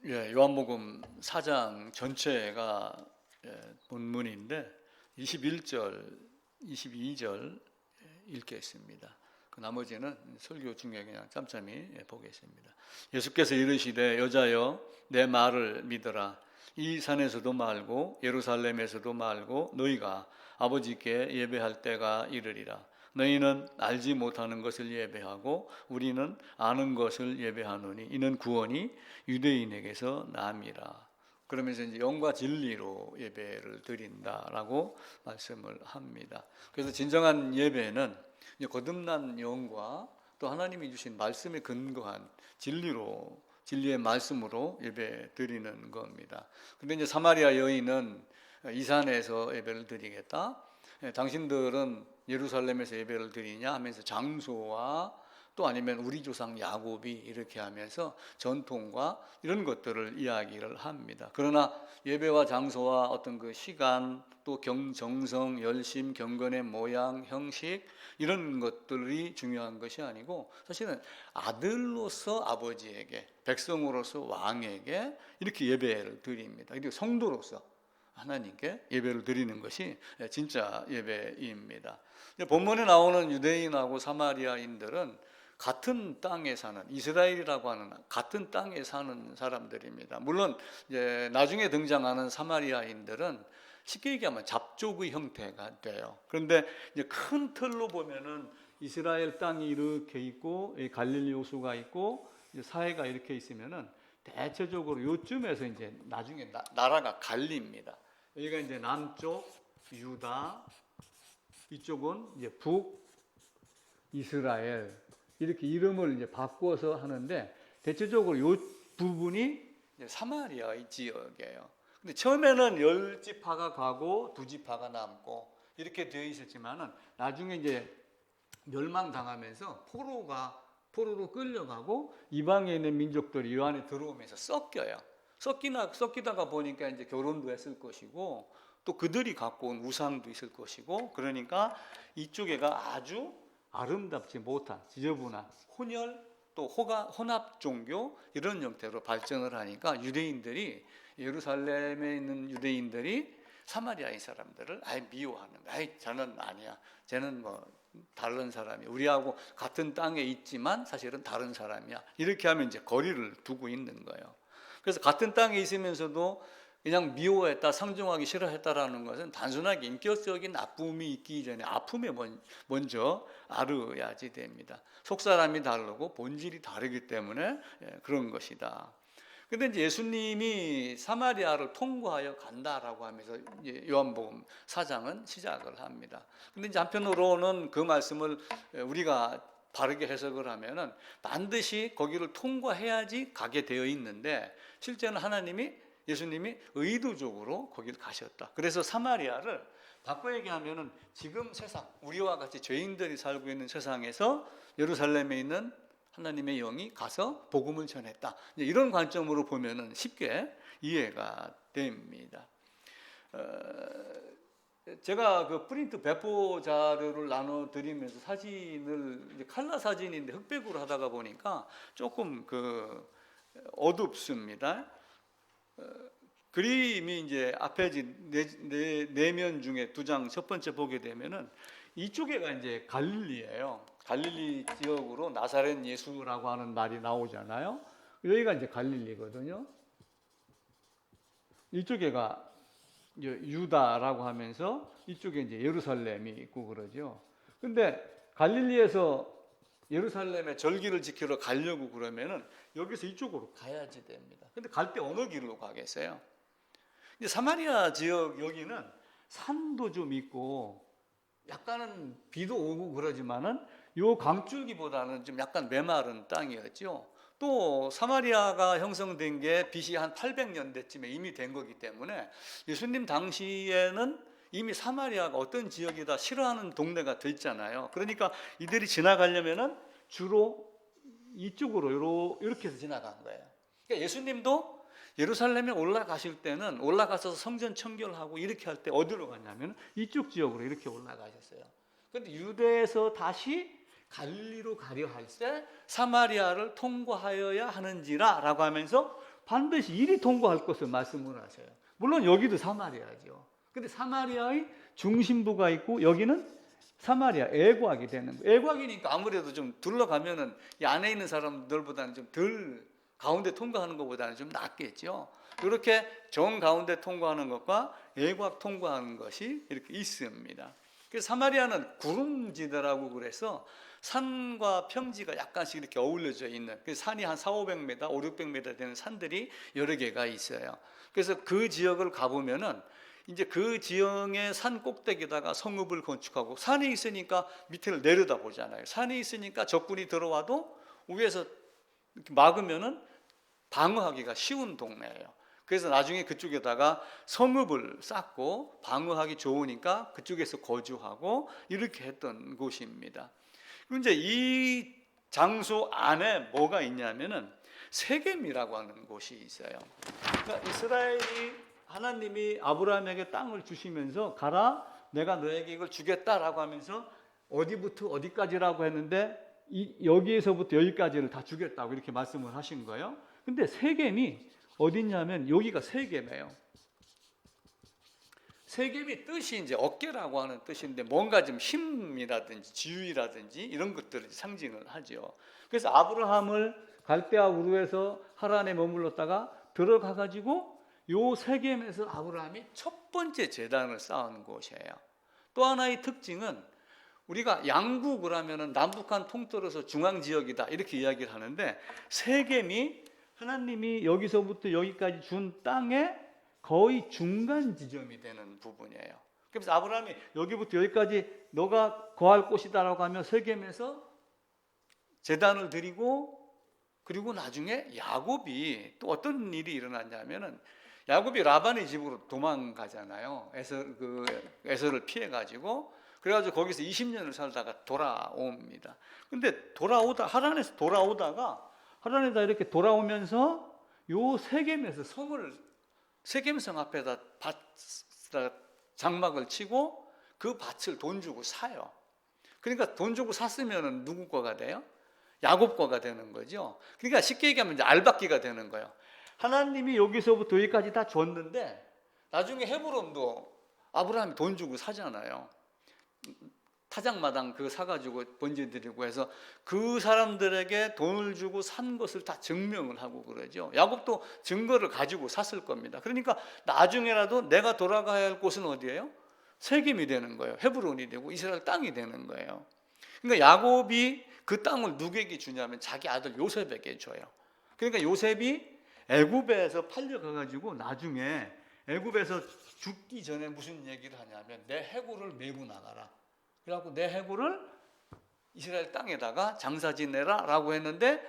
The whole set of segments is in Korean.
요한복음 4장 전체가 본문인데 21절, 22절 읽겠습니다. 그 나머지는 설교 중에 그냥 짬짬이 보겠습니다. 예수께서 이르시되 여자여 내 말을 믿으라. 이 산에서도 말고 예루살렘에서도 말고 너희가 아버지께 예배할 때가 이르리라. 너희는 알지 못하는 것을 예배하고 우리는 아는 것을 예배하노니 이는 구원이 유대인에게서 남이라. 그러면서 이제 영과 진리로 예배를 드린다라고 말씀을 합니다. 그래서 진정한 예배는 이제 거듭난 영과 또 하나님이 주신 말씀에 근거한 진리의 말씀으로 예배 드리는 겁니다. 근데 이제 사마리아 여인은 이 산에서 예배를 드리겠다. 당신들은 예루살렘에서 예배를 드리냐 하면서 장소와 또 아니면 우리 조상 야곱이 이렇게 하면서 전통과 이런 것들을 이야기를 합니다. 그러나 예배와 장소와 어떤 그 시간 또 정성, 열심, 경건의 모양, 형식 이런 것들이 중요한 것이 아니고 사실은 아들로서 아버지에게, 백성으로서 왕에게 이렇게 예배를 드립니다. 그리고 성도로서 하나님께 예배를 드리는 것이 진짜 예배입니다. 본문에 나오는 유대인하고 사마리아인들은 같은 땅에 사는, 이스라엘이라고 하는 같은 땅에 사는 사람들입니다. 물론 이제 나중에 등장하는 사마리아인들은 쉽게 얘기하면 잡족의 형태가 돼요. 그런데 이제 큰 틀로 보면은 이스라엘 땅이 이렇게 있고 갈릴리 호수가 있고 사해가 이렇게 있으면은 대체적으로 요쯤에서 이제 나중에 나라가 갈립니다. 여기가 이제 남쪽 유다, 이쪽은 이제 북 이스라엘 이렇게 이름을 이제 바꿔서 하는데 대체적으로 이 부분이 사마리아의 지역이에요. 근데 처음에는 10지파가 가고 2지파가 남고 이렇게 되어 있었지만은 나중에 이제 멸망당하면서 포로로 끌려가고 이방에 있는 민족들이 이 안에 들어오면서 섞여요. 섞이다가 보니까 이제 결혼도 했을 것이고 또 그들이 갖고 온 우상도 있을 것이고 그러니까 이쪽에가 아주 아름답지 못한 지저분한 혼혈 또 혼합 종교 이런 형태로 발전을 하니까 예루살렘에 있는 유대인들이 사마리아의 사람들을 아예 미워하는 거야. 아예 저는 아니야. 쟤는 뭐 다른 사람이야. 우리하고 같은 땅에 있지만 사실은 다른 사람이야. 이렇게 하면 이제 거리를 두고 있는 거예요. 그래서 같은 땅에 있으면서도 그냥 미워했다, 상종하기 싫어했다라는 것은 단순하게 인격적인 나쁨이 있기 전에 아픔에 먼저 알아야지 됩니다. 속사람이 다르고 본질이 다르기 때문에 그런 것이다. 근데 이제 예수님이 사마리아를 통과하여 간다라고 하면서 요한복음 4장은 시작을 합니다. 근데 이제 한편으로는 그 말씀을 우리가 바르게 해석을 하면은 반드시 거기를 통과해야지 가게 되어 있는데 실제는 예수님이 의도적으로 거기를 가셨다. 그래서 사마리아를 바꿔 얘기하면은 지금 세상 우리와 같이 죄인들이 살고 있는 세상에서 예루살렘에 있는 하나님의 영이 가서 복음을 전했다. 이런 관점으로 보면은 쉽게 이해가 됩니다. 제가 그 프린트 배포 자료를 나눠드리면서 사진을 칼라 사진인데 흑백으로 하다가 보니까 조금 어둡습니다. 그림이 이제 앞에 네 면 중에 2장 첫 번째 보게 되면은 이쪽에가 이제 갈릴리예요. 갈릴리 지역으로 나사렛 예수라고 하는 말이 나오잖아요. 여기가 이제 갈릴리거든요. 이쪽에가 이제 유다라고 하면서 이쪽에 이제 예루살렘이 있고 그러죠. 근데 갈릴리에서 예루살렘에 절기를 지키러 가려고 그러면은 여기서 이쪽으로 가야지 됩니다. 근데 갈 때 어느 길로 가겠어요? 이제 사마리아 지역 여기는 산도 좀 있고 약간은 비도 오고 그러지만은 요 강줄기보다는 좀 약간 메마른 땅이었죠. 또 사마리아가 형성된 게 BC 한 800년대쯤에 이미 된 거기 때문에 예수님 당시에는 이미 사마리아가 어떤 지역이다 싫어하는 동네가 됐잖아요. 그러니까 이들이 지나가려면은 주로 이쪽으로 이렇게 해서 지나간 거예요. 그러니까 예수님도 예루살렘에 올라가실 때는 올라가서 성전 청결하고 이렇게 할 때 어디로 갔냐면 이쪽 지역으로 이렇게 올라가셨어요. 그런데 유대에서 다시 갈릴리로 가려 할 때 사마리아를 통과하여야 하는지라라고 하면서 반드시 이리 통과할 것을 말씀을 하셔요. 물론 여기도 사마리아죠. 근데 사마리아의 중심부가 있고 여기는 사마리아 애곽이 되는 거예요. 애곽이니까 아무래도 좀 둘러가면은 이 안에 있는 사람들보다는 좀 덜 가운데 통과하는 것보다는 좀 낫겠죠. 이렇게 정 가운데 통과하는 것과 애곽 통과하는 것이 이렇게 있습니다. 그래서 사마리아는 구름지대라고 그래서 산과 평지가 약간씩 이렇게 어울려져 있는, 그 산이 한 400~500m, 500~600m 되는 산들이 여러 개가 있어요. 그래서 그 지역을 가보면은 이제 그 지역의 산 꼭대기에다가 성읍을 건축하고, 산에 있으니까 밑을 내려다 보잖아요. 산에 있으니까 적군이 들어와도 위에서 이렇게 막으면은 방어하기가 쉬운 동네예요. 그래서 나중에 그쪽에다가 성읍을 쌓고 방어하기 좋으니까 그쪽에서 거주하고 이렇게 했던 곳입니다. 그리고 이제 이 장소 안에 뭐가 있냐면은 세겜이라고 하는 곳이 있어요. 그러니까 이스라엘이, 하나님이 아브라함에게 땅을 주시면서 가라, 내가 너에게 이걸 주겠다라고 하면서 어디부터 어디까지라고 했는데 여기에서부터 여기까지를 다 주겠다고 이렇게 말씀을 하신 거예요. 근데 세겜이 어디냐면 여기가 세겜이에요. 세겜이 뜻이 이제 어깨라고 하는 뜻인데 뭔가 좀 힘이라든지 지위라든지 이런 것들을 상징을 하죠. 그래서 아브라함을 갈대아 우르에서 하란에 머물렀다가 들어가 가지고 요 세겜에서 아브라함이 첫 번째 제단을 쌓은 곳이에요. 또 하나의 특징은 우리가 양국을 하면은 남북한 통틀어서 중앙 지역이다 이렇게 이야기를 하는데, 세겜이 하나님이 여기서부터 여기까지 준 땅의 거의 중간 지점이 되는 부분이에요. 그래서 아브라함이 여기부터 여기까지 너가 거할 곳이다라고 하면 세겜에서 제단을 드리고, 그리고 나중에 야곱이 또 어떤 일이 일어났냐면은 야곱이 라반의 집으로 도망가잖아요. 에서를 피해 가지고, 그래가지고 거기서 20년을 살다가 돌아옵니다. 근데 하란에서 돌아오다가 하란에다 이렇게 돌아오면서 요 세겜에서 세겜성 앞에다 장막을 치고 그 밭을 돈 주고 사요. 그러니까 돈 주고 샀으면 누구 거가 돼요? 야곱 거가 되는 거죠. 그러니까 쉽게 얘기하면 이제 알박기가 되는 거예요. 하나님이 여기서부터 여기까지 다 줬는데 나중에 헤브론도 아브라함이 돈 주고 사잖아요. 타작마당 그거 사가지고 번제드리고 해서 그 사람들에게 돈을 주고 산 것을 다 증명을 하고 그러죠. 야곱도 증거를 가지고 샀을 겁니다. 그러니까 나중에라도 내가 돌아가야 할 곳은 어디예요? 세겜이 되는 거예요. 헤브론이 되고 이스라엘 땅이 되는 거예요. 그러니까 야곱이 그 땅을 누구에게 주냐면 자기 아들 요셉에게 줘요. 그러니까 요셉이 애굽에서 팔려가가지고 나중에 애굽에서 죽기 전에 무슨 얘기를 하냐면 내 해골을 메고 나가라. 그래갖고 내 해골을 이스라엘 땅에다가 장사 지내라 라고 했는데,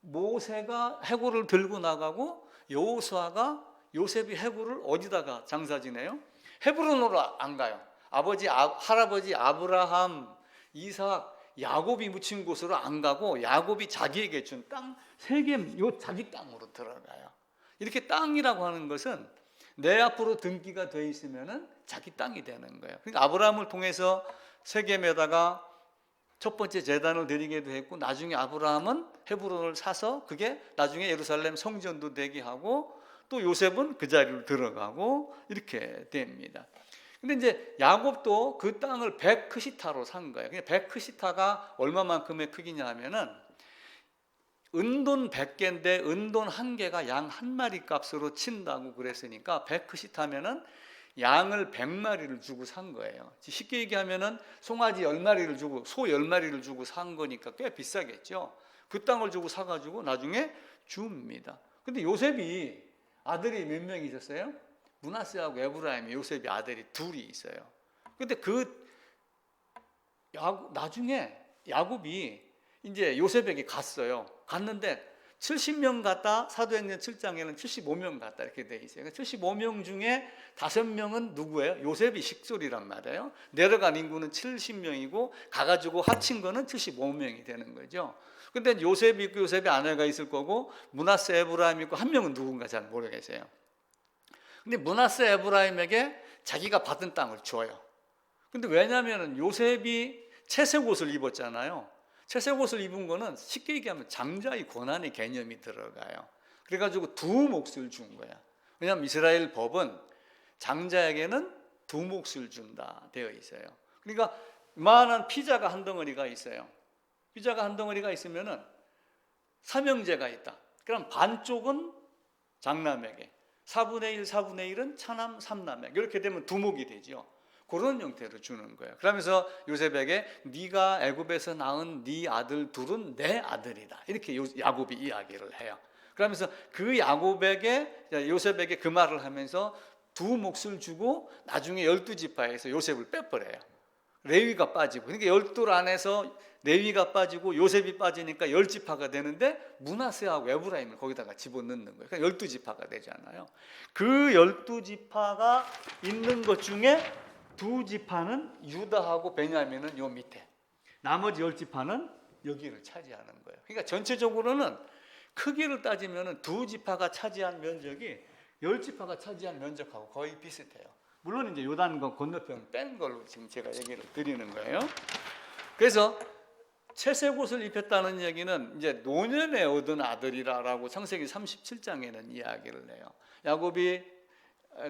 모세가 해골을 들고 나가고 여호수아가 요셉이 해골을 어디다가 장사 지내요? 헤브론으로 안 가요. 할아버지 아브라함, 이삭, 야곱이 묻힌 곳으로 안 가고 야곱이 자기에게 준 땅 세겜 요 자기 땅으로 들어가요. 이렇게 땅이라고 하는 것은 내 앞으로 등기가 돼 있으면은 자기 땅이 되는 거예요. 그러니까 아브라함을 통해서 세겜에다가 첫 번째 제단을 드리게도 했고, 나중에 아브라함은 헤브론을 사서 그게 나중에 예루살렘 성전도 되게 하고, 또 요셉은 그 자리로 들어가고 이렇게 됩니다. 근데 이제 야곱도 그 땅을 100크시타로 산 거예요. 100크시타가 얼마만큼의 크기냐 하면은 은돈 100개인데 은돈 1개가 양 1마리 값으로 친다고 그랬으니까 100크시타면은 양을 100마리를 주고 산 거예요. 쉽게 얘기하면은 송아지 10마리를 주고 소 10마리를 주고 산 거니까 꽤 비싸겠죠. 그 땅을 주고 사가지고 나중에 줍니다. 근데 요셉이 아들이 몇 명 있었어요? 므낫세하고 에브라임이, 요셉이 아들이 둘이 있어요. 근데 나중에 야곱이 이제 요셉에게 갔는데 70명 갔다, 사도행전 7장에는 75명 갔다 이렇게 돼 있어요. 75명 중에 5명은 누구예요? 요셉이 식솔이란 말이에요. 내려간 인구는 70명이고 가가지고 합친 거는 75명이 되는 거죠. 근데 요셉이 있고 요셉의 아내가 있을 거고 므낫세, 에브라임 있고 한 명은 누군가 잘 모르겠어요. 근데 므낫세 에브라임에게 자기가 받은 땅을 줘요. 근데 왜냐하면 요셉이 채색 옷을 입었잖아요. 채색 옷을 입은 거는 쉽게 얘기하면 장자의 권한의 개념이 들어가요. 그래가지고 두 몫을 준 거야. 왜냐하면 이스라엘 법은 장자에게는 두 몫을 준다 되어 있어요. 그러니까 이만한 피자가 한 덩어리가 있어요. 피자가 한 덩어리가 있으면은 삼형제가 있다. 그럼 반쪽은 장남에게, 4분의 1, 4분의 1은 차남, 삼남에게. 이렇게 되면 두 몫이 되죠. 그런 형태로 주는 거예요. 그러면서 요셉에게 네가 애굽에서 낳은 네 아들 둘은 내 아들이다. 이렇게 야곱이 이야기를 해요. 그러면서 그 야곱에게, 요셉에게 그 말을 하면서 두 몫을 주고 나중에 12지파에서 요셉을 빼버려요. 레위가 빠지고. 그러니까 12 안에서 레위가 빠지고 요셉이 빠지니까 10지파가 되는데 므낫세하고 에브라임을 거기다가 집어넣는 거예요. 그러니까 12지파가 되잖아요. 그 12지파가 있는 것 중에 두 지파는 유다하고 베냐민은 요 밑에, 나머지 10지파는 여기를 차지하는 거예요. 그러니까 전체적으로는 크기를 따지면 두 지파가 차지한 면적이 10지파가 차지한 면적하고 거의 비슷해요. 물론 이제 요단과 건너편 뺀 걸로 지금 제가 얘기를 드리는 거예요. 그래서 채색 옷을 입혔다는 얘기는 이제 노년에 얻은 아들이라고 창세기 37장에는 이야기를 해요. 야곱이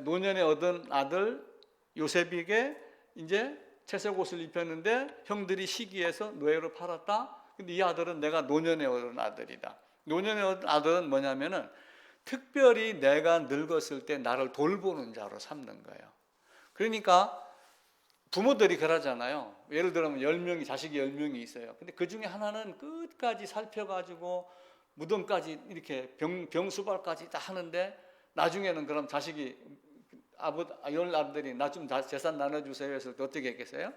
노년에 얻은 아들 요셉에게 이제 채색 옷을 입혔는데 형들이 시기해서 노예로 팔았다. 근데 이 아들은 내가 노년에 얻은 아들이다. 노년에 얻은 아들은 뭐냐면은 특별히 내가 늙었을 때 나를 돌보는 자로 삼는 거예요. 그러니까 부모들이 그러잖아요. 예를 들면 10명이, 자식이 10명이 있어요. 근데 그 중에 하나는 끝까지 살펴가지고 무덤까지 이렇게 병수발까지 다 하는데 나중에는 그럼 자식이 열 아들이 나 좀 재산 나눠주세요 해서 어떻게 했겠어요?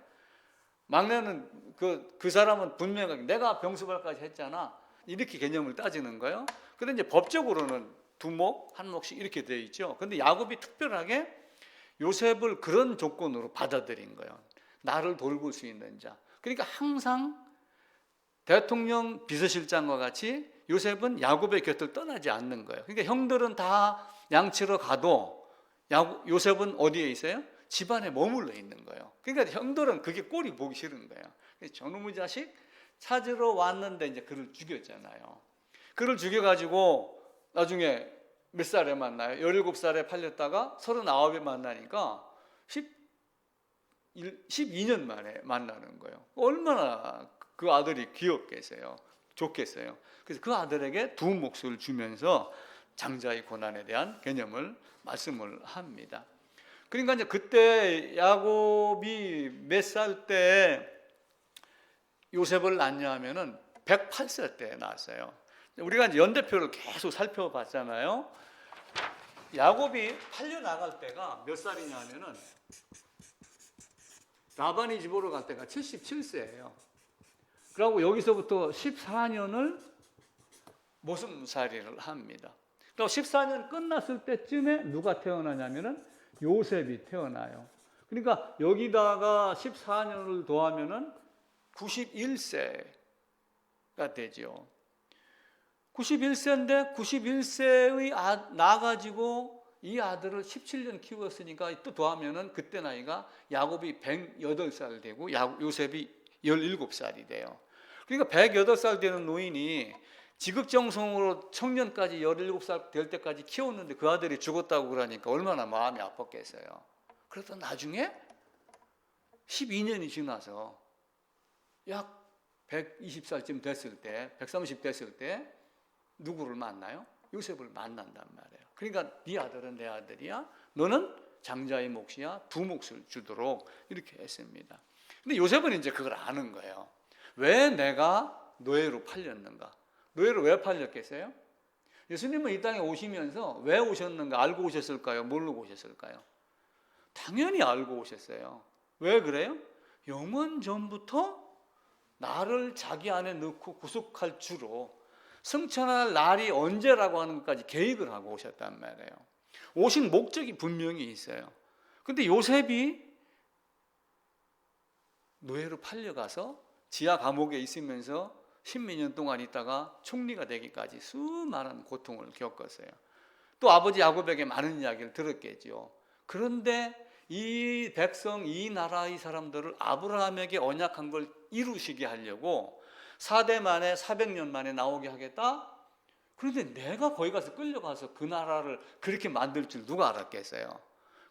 막내는 그 사람은 분명하게 내가 병수발까지 했잖아. 이렇게 개념을 따지는 거예요. 그런데 이제 법적으로는 두 몫, 한 몫씩 이렇게 되어 있죠. 근데 야곱이 특별하게 요셉을 그런 조건으로 받아들인 거예요. 나를 돌볼 수 있는 자. 그러니까 항상 대통령 비서실장과 같이 요셉은 야곱의 곁을 떠나지 않는 거예요. 그러니까 형들은 다 양치러 가도 요셉은 어디에 있어요? 집안에 머물러 있는 거예요. 그러니까 형들은 그게 꼴이 보기 싫은 거예요. 저놈의 자식 찾으러 왔는데 이제 그를 죽였잖아요. 그를 죽여가지고 나중에 몇 살에 만나요? 17살에 팔렸다가 39에 만나니까 12년 만에 만나는 거예요. 얼마나 그 아들이 귀엽겠어요. 좋겠어요. 그래서 그 아들에게 두 몫을 주면서 장자의 고난에 대한 개념을 말씀을 합니다. 그러니까 이제 그때 야곱이 몇 살 때 요셉을 낳냐 하면은 108세 때 낳았어요. 우리가 이제 연대표를 계속 살펴봤잖아요. 야곱이 팔려 나갈 때가 몇 살이냐 하면은 라반이 집으로 갈 때가 77세예요. 그리고 여기서부터 14년을 모슴살이를 합니다. 그리고 14년 끝났을 때쯤에 누가 태어나냐면은 요셉이 태어나요. 그러니까 여기다가 14년을 더하면은 91세가 되죠. 91세인데 91세의 나가지고 이 아들을 17년 키웠으니까 또 더하면은 그때 나이가 야곱이 108살 되고 요셉이 17살이 돼요. 그러니까 108살 되는 노인이 지극정성으로 청년까지 17살 될 때까지 키웠는데 그 아들이 죽었다고 그러니까 얼마나 마음이 아팠겠어요. 그래서 나중에 12년이 지나서 약 120살쯤 됐을 때, 130 됐을 때 누구를 만나요? 요셉을 만난단 말이에요. 그러니까 네 아들은 내 아들이야. 너는 장자의 몫이야. 두 몫을 주도록 이렇게 했습니다. 근데 요셉은 이제 그걸 아는 거예요. 왜 내가 노예로 팔렸는가? 노예로 왜 팔렸겠어요? 예수님은 이 땅에 오시면서 왜 오셨는가? 알고 오셨을까요? 모르고 오셨을까요? 당연히 알고 오셨어요. 왜 그래요? 영원 전부터 나를 자기 안에 넣고 구속할 주로 승천할 날이 언제라고 하는 것까지 계획을 하고 오셨단 말이에요. 오신 목적이 분명히 있어요. 근데 요셉이 노예로 팔려가서 지하 감옥에 있으면서 10몇 년 동안 있다가 총리가 되기까지 수많은 고통을 겪었어요. 또 아버지 야곱에게 많은 이야기를 들었겠죠. 그런데 이 백성, 이 나라의 사람들을 아브라함에게 언약한 걸 이루시게 하려고 4대 만에 400년 만에 나오게 하겠다. 그런데 내가 거기 가서 끌려가서 그 나라를 그렇게 만들 줄 누가 알았겠어요?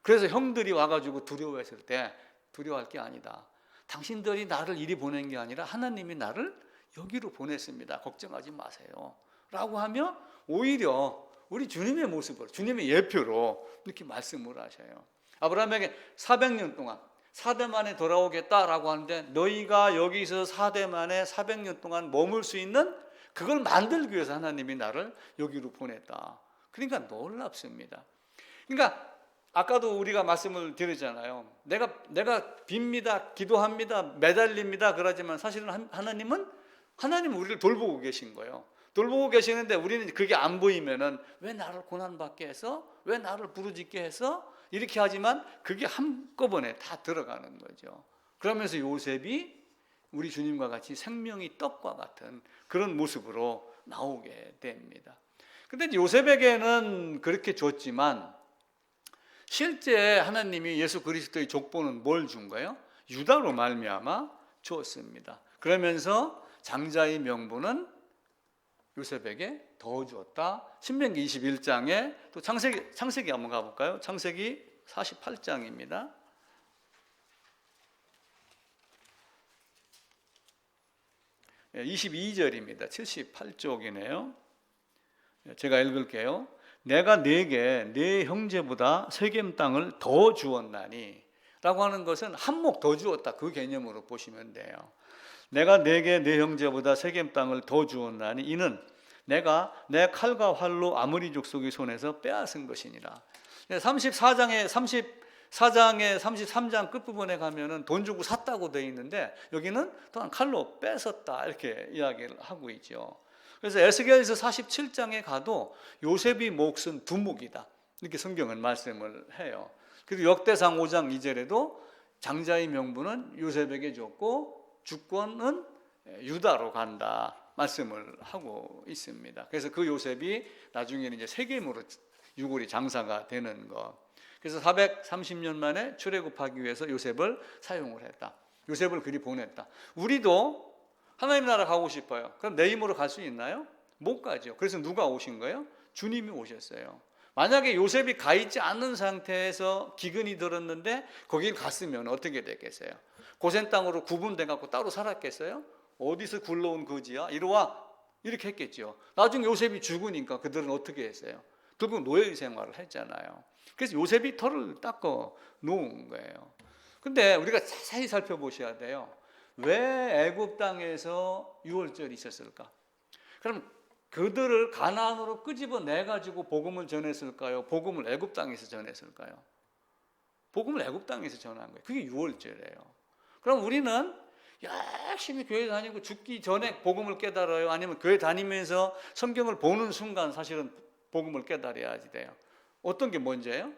그래서 형들이 와가지고 두려워했을 때 두려워할 게 아니다. 당신들이 나를 이리 보낸 게 아니라 하나님이 나를 여기로 보냈습니다. 걱정하지 마세요. 라고 하며 오히려 우리 주님의 모습으로, 주님의 예표로 이렇게 말씀을 하셔요. 아브라함에게 400년 동안 4대 만에 돌아오겠다라고 하는데 너희가 여기서 4대 만에 400년 동안 머물 수 있는 그걸 만들기 위해서 하나님이 나를 여기로 보냈다. 그러니까 놀랍습니다. 그러니까 아까도 우리가 말씀을 드렸잖아요. 내가 빕니다, 기도합니다, 매달립니다. 그러지만 사실은 하나님은 우리를 돌보고 계신 거예요. 돌보고 계시는데 우리는 그게 안 보이면은 왜 나를 고난받게 해서, 왜 나를 부르짖게 해서 이렇게 하지만 그게 한꺼번에 다 들어가는 거죠. 그러면서 요셉이 우리 주님과 같이 생명이 떡과 같은 그런 모습으로 나오게 됩니다. 근데 요셉에게는 그렇게 줬지만 실제 하나님이 예수 그리스도의 족보는 뭘 준 거예요? 유다로 말미암아 주었습니다. 그러면서 장자의 명분은 요셉에게 더 주었다. 신명기 21장에 또 창세기 한번 가볼까요? 창세기 48장입니다. 22절입니다. 78쪽이네요. 제가 읽을게요. 내가 네게 네 형제보다 세겜 땅을 더 주었나니 라고 하는 것은 한몫 더 주었다, 그 개념으로 보시면 돼요. 내가 네게 네 형제보다 세겜 땅을 더 주었나니 이는 내가 내 칼과 활로 아모리 족속의 손에서 빼앗은 것이니라. 34장의 33장 끝부분에 가면은 돈 주고 샀다고 되어 있는데 여기는 또한 칼로 뺏었다 이렇게 이야기를 하고 있죠. 그래서 에스겔서 47장에 가도 요셉이 몫은 두목이다 이렇게 성경은 말씀을 해요. 그리고 역대상 5장 2절에도 장자의 명분은 요셉에게 줬고 주권은 유다로 간다 말씀을 하고 있습니다. 그래서 그 요셉이 나중에는 이제 세겜으로 유골이 장사가 되는 것. 그래서 430년 만에 출애굽하기 위해서 요셉을 사용을 했다. 요셉을 그리 보냈다. 우리도 하나님 나라 가고 싶어요. 그럼 내 힘으로 갈 수 있나요? 못 가죠. 그래서 누가 오신 거예요? 주님이 오셨어요. 만약에 요셉이 가 있지 않는 상태에서 기근이 들었는데 거길 갔으면 어떻게 됐겠어요? 고센 땅으로 구분돼 갖고 따로 살았겠어요? 어디서 굴러온 거지야? 이리 와. 이렇게 했겠죠. 나중에 요셉이 죽으니까 그들은 어떻게 했어요? 결국 노예 생활을 했잖아요. 그래서 요셉이 털을 닦아 놓은 거예요. 근데 우리가 자세히 살펴보셔야 돼요. 왜 애굽 땅에서 유월절이 있었을까? 그럼 그들을 가나안으로 끄집어내 가지고 복음을 전했을까요? 복음을 애굽 땅에서 전했을까요? 복음을 애굽 땅에서 전한 거예요. 그게 유월절이에요. 그럼 우리는 열심히 교회 다니고 죽기 전에 복음을 깨달아요? 아니면 교회 다니면서 성경을 보는 순간 사실은 복음을 깨달아야지 돼요? 어떤 게 먼저예요?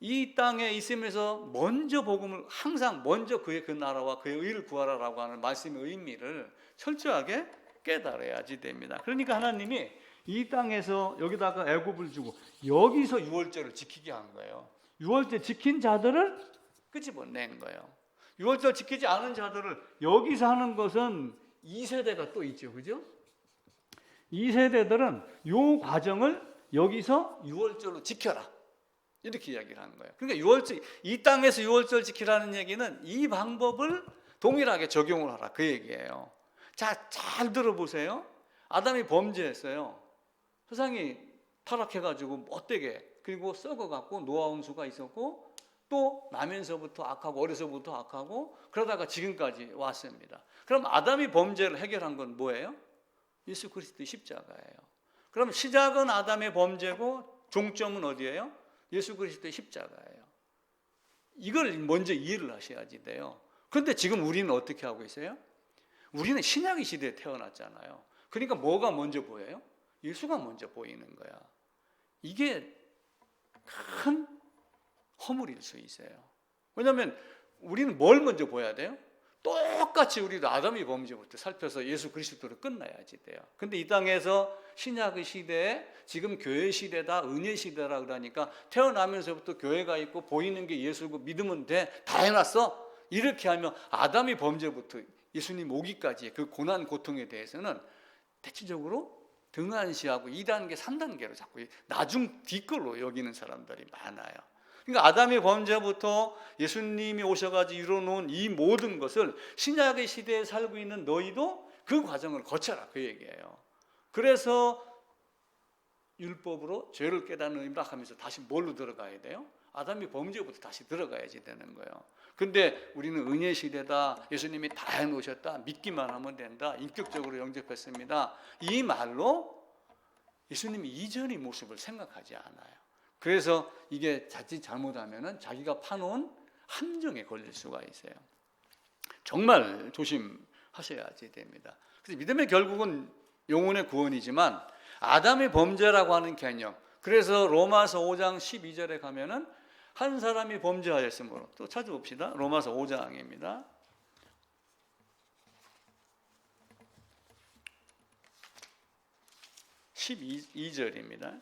이 땅에 있으면서 먼저 복음을 항상 먼저 그의 그 나라와 그의 의를 구하라라고 하는 말씀의 의미를 철저하게 깨달아야지 됩니다. 그러니까 하나님이 이 땅에서 여기다가 애굽을 주고 여기서 유월절을 지키게 한 거예요. 유월절 지킨 자들을 끄집어낸 거예요. 유월절 지키지 않은 자들을 여기서 하는 것은 2세대가 또 있죠. 그죠? 2세대들은 이 과정을 여기서 유월절로 지켜라. 이렇게 이야기를 하는 거예요. 그러니까 유월절, 이 땅에서 유월절 지키라는 얘기는 이 방법을 동일하게 적용을 하라. 그 얘기예요. 자, 잘 들어보세요. 아담이 범죄했어요. 세상이 타락해가지고 못되게, 그리고 썩어갖고 노아온 수가 있었고 또 나면서부터 악하고 어려서부터 악하고 그러다가 지금까지 왔습니다. 그럼 아담이 범죄를 해결한 건 뭐예요? 예수 그리스도의 십자가예요. 그럼 시작은 아담의 범죄고 종점은 어디예요? 예수 그리스도의 십자가예요. 이걸 먼저 이해를 하셔야지 돼요. 그런데 지금 우리는 어떻게 하고 있어요? 우리는 신약의 시대에 태어났잖아요. 그러니까 뭐가 먼저 보여요? 예수가 먼저 보이는 거야. 이게 큰 허물일 수 있어요. 왜냐하면 우리는 뭘 먼저 보여야 돼요? 똑같이 우리도 아담의 범죄부터 살펴서 예수 그리스도로 끝나야지 돼요. 근데 이 땅에서 신약의 시대에 지금 교회 시대다, 은혜 시대라 그러니까 태어나면서부터 교회가 있고 보이는 게 예수고 믿으면 돼. 다 해놨어. 이렇게 하면 아담의 범죄부터 예수님 오기까지의 그 고난 고통에 대해서는 대체적으로 등한시하고 2단계, 3단계로 자꾸 나중 뒤걸로 여기는 사람들이 많아요. 그러니까 아담의 범죄부터 예수님이 오셔가지고 이뤄놓은 이 모든 것을 신약의 시대에 살고 있는 너희도 그 과정을 거쳐라, 그 얘기예요. 그래서 율법으로 죄를 깨닫는 의미라 하면서 다시 뭘로 들어가야 돼요? 아담의 범죄부터 다시 들어가야지 되는 거예요. 근데 우리는 은혜 시대다, 예수님이 다 해놓으셨다, 믿기만 하면 된다, 인격적으로 영접했습니다, 이 말로 예수님이 이전의 모습을 생각하지 않아요. 그래서 이게 자칫 잘못하면 자기가 파놓은 함정에 걸릴 수가 있어요. 정말 조심하셔야지 됩니다. 그래서 믿음의 결국은 영혼의 구원이지만 아담의 범죄라고 하는 개념, 그래서 로마서 5장 12절에 가면은 한 사람이 범죄하였으므로, 또 찾아봅시다. 로마서 5장입니다. 12절입니다.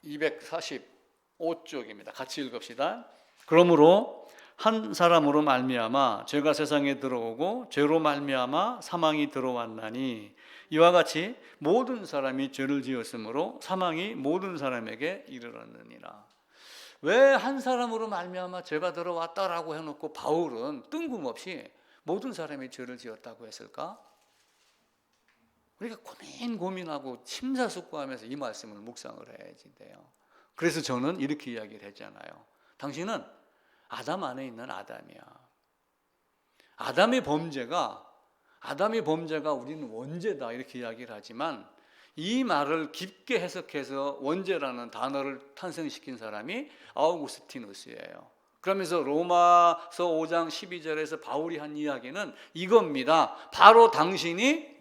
(245쪽입니다) 같이 읽읍시다. 그러므로 한 사람으로 말미암아 죄가 세상에 들어오고 죄로 말미암아 사망이 들어왔나니 이와 같이 모든 사람이 죄를 지었으므로 사망이 모든 사람에게 이르렀느니라. 왜 한 사람으로 말미암아 죄가 들어왔다라고 해놓고 바울은 뜬금없이 모든 사람이 죄를 지었다고 했을까? 우리가 고민하고 심사숙고하면서 이 말씀을 묵상을 해야지 돼요. 그래서 저는 이렇게 이야기를 했잖아요. 당신은 아담 안에 있는 아담이야. 아담의 범죄가 우리는 원죄다 이렇게 이야기를 하지만 이 말을 깊게 해석해서 원죄라는 단어를 탄생시킨 사람이 아우구스티누스예요. 그러면서 로마서 5장 12절에서 바울이 한 이야기는 이겁니다. 바로 당신이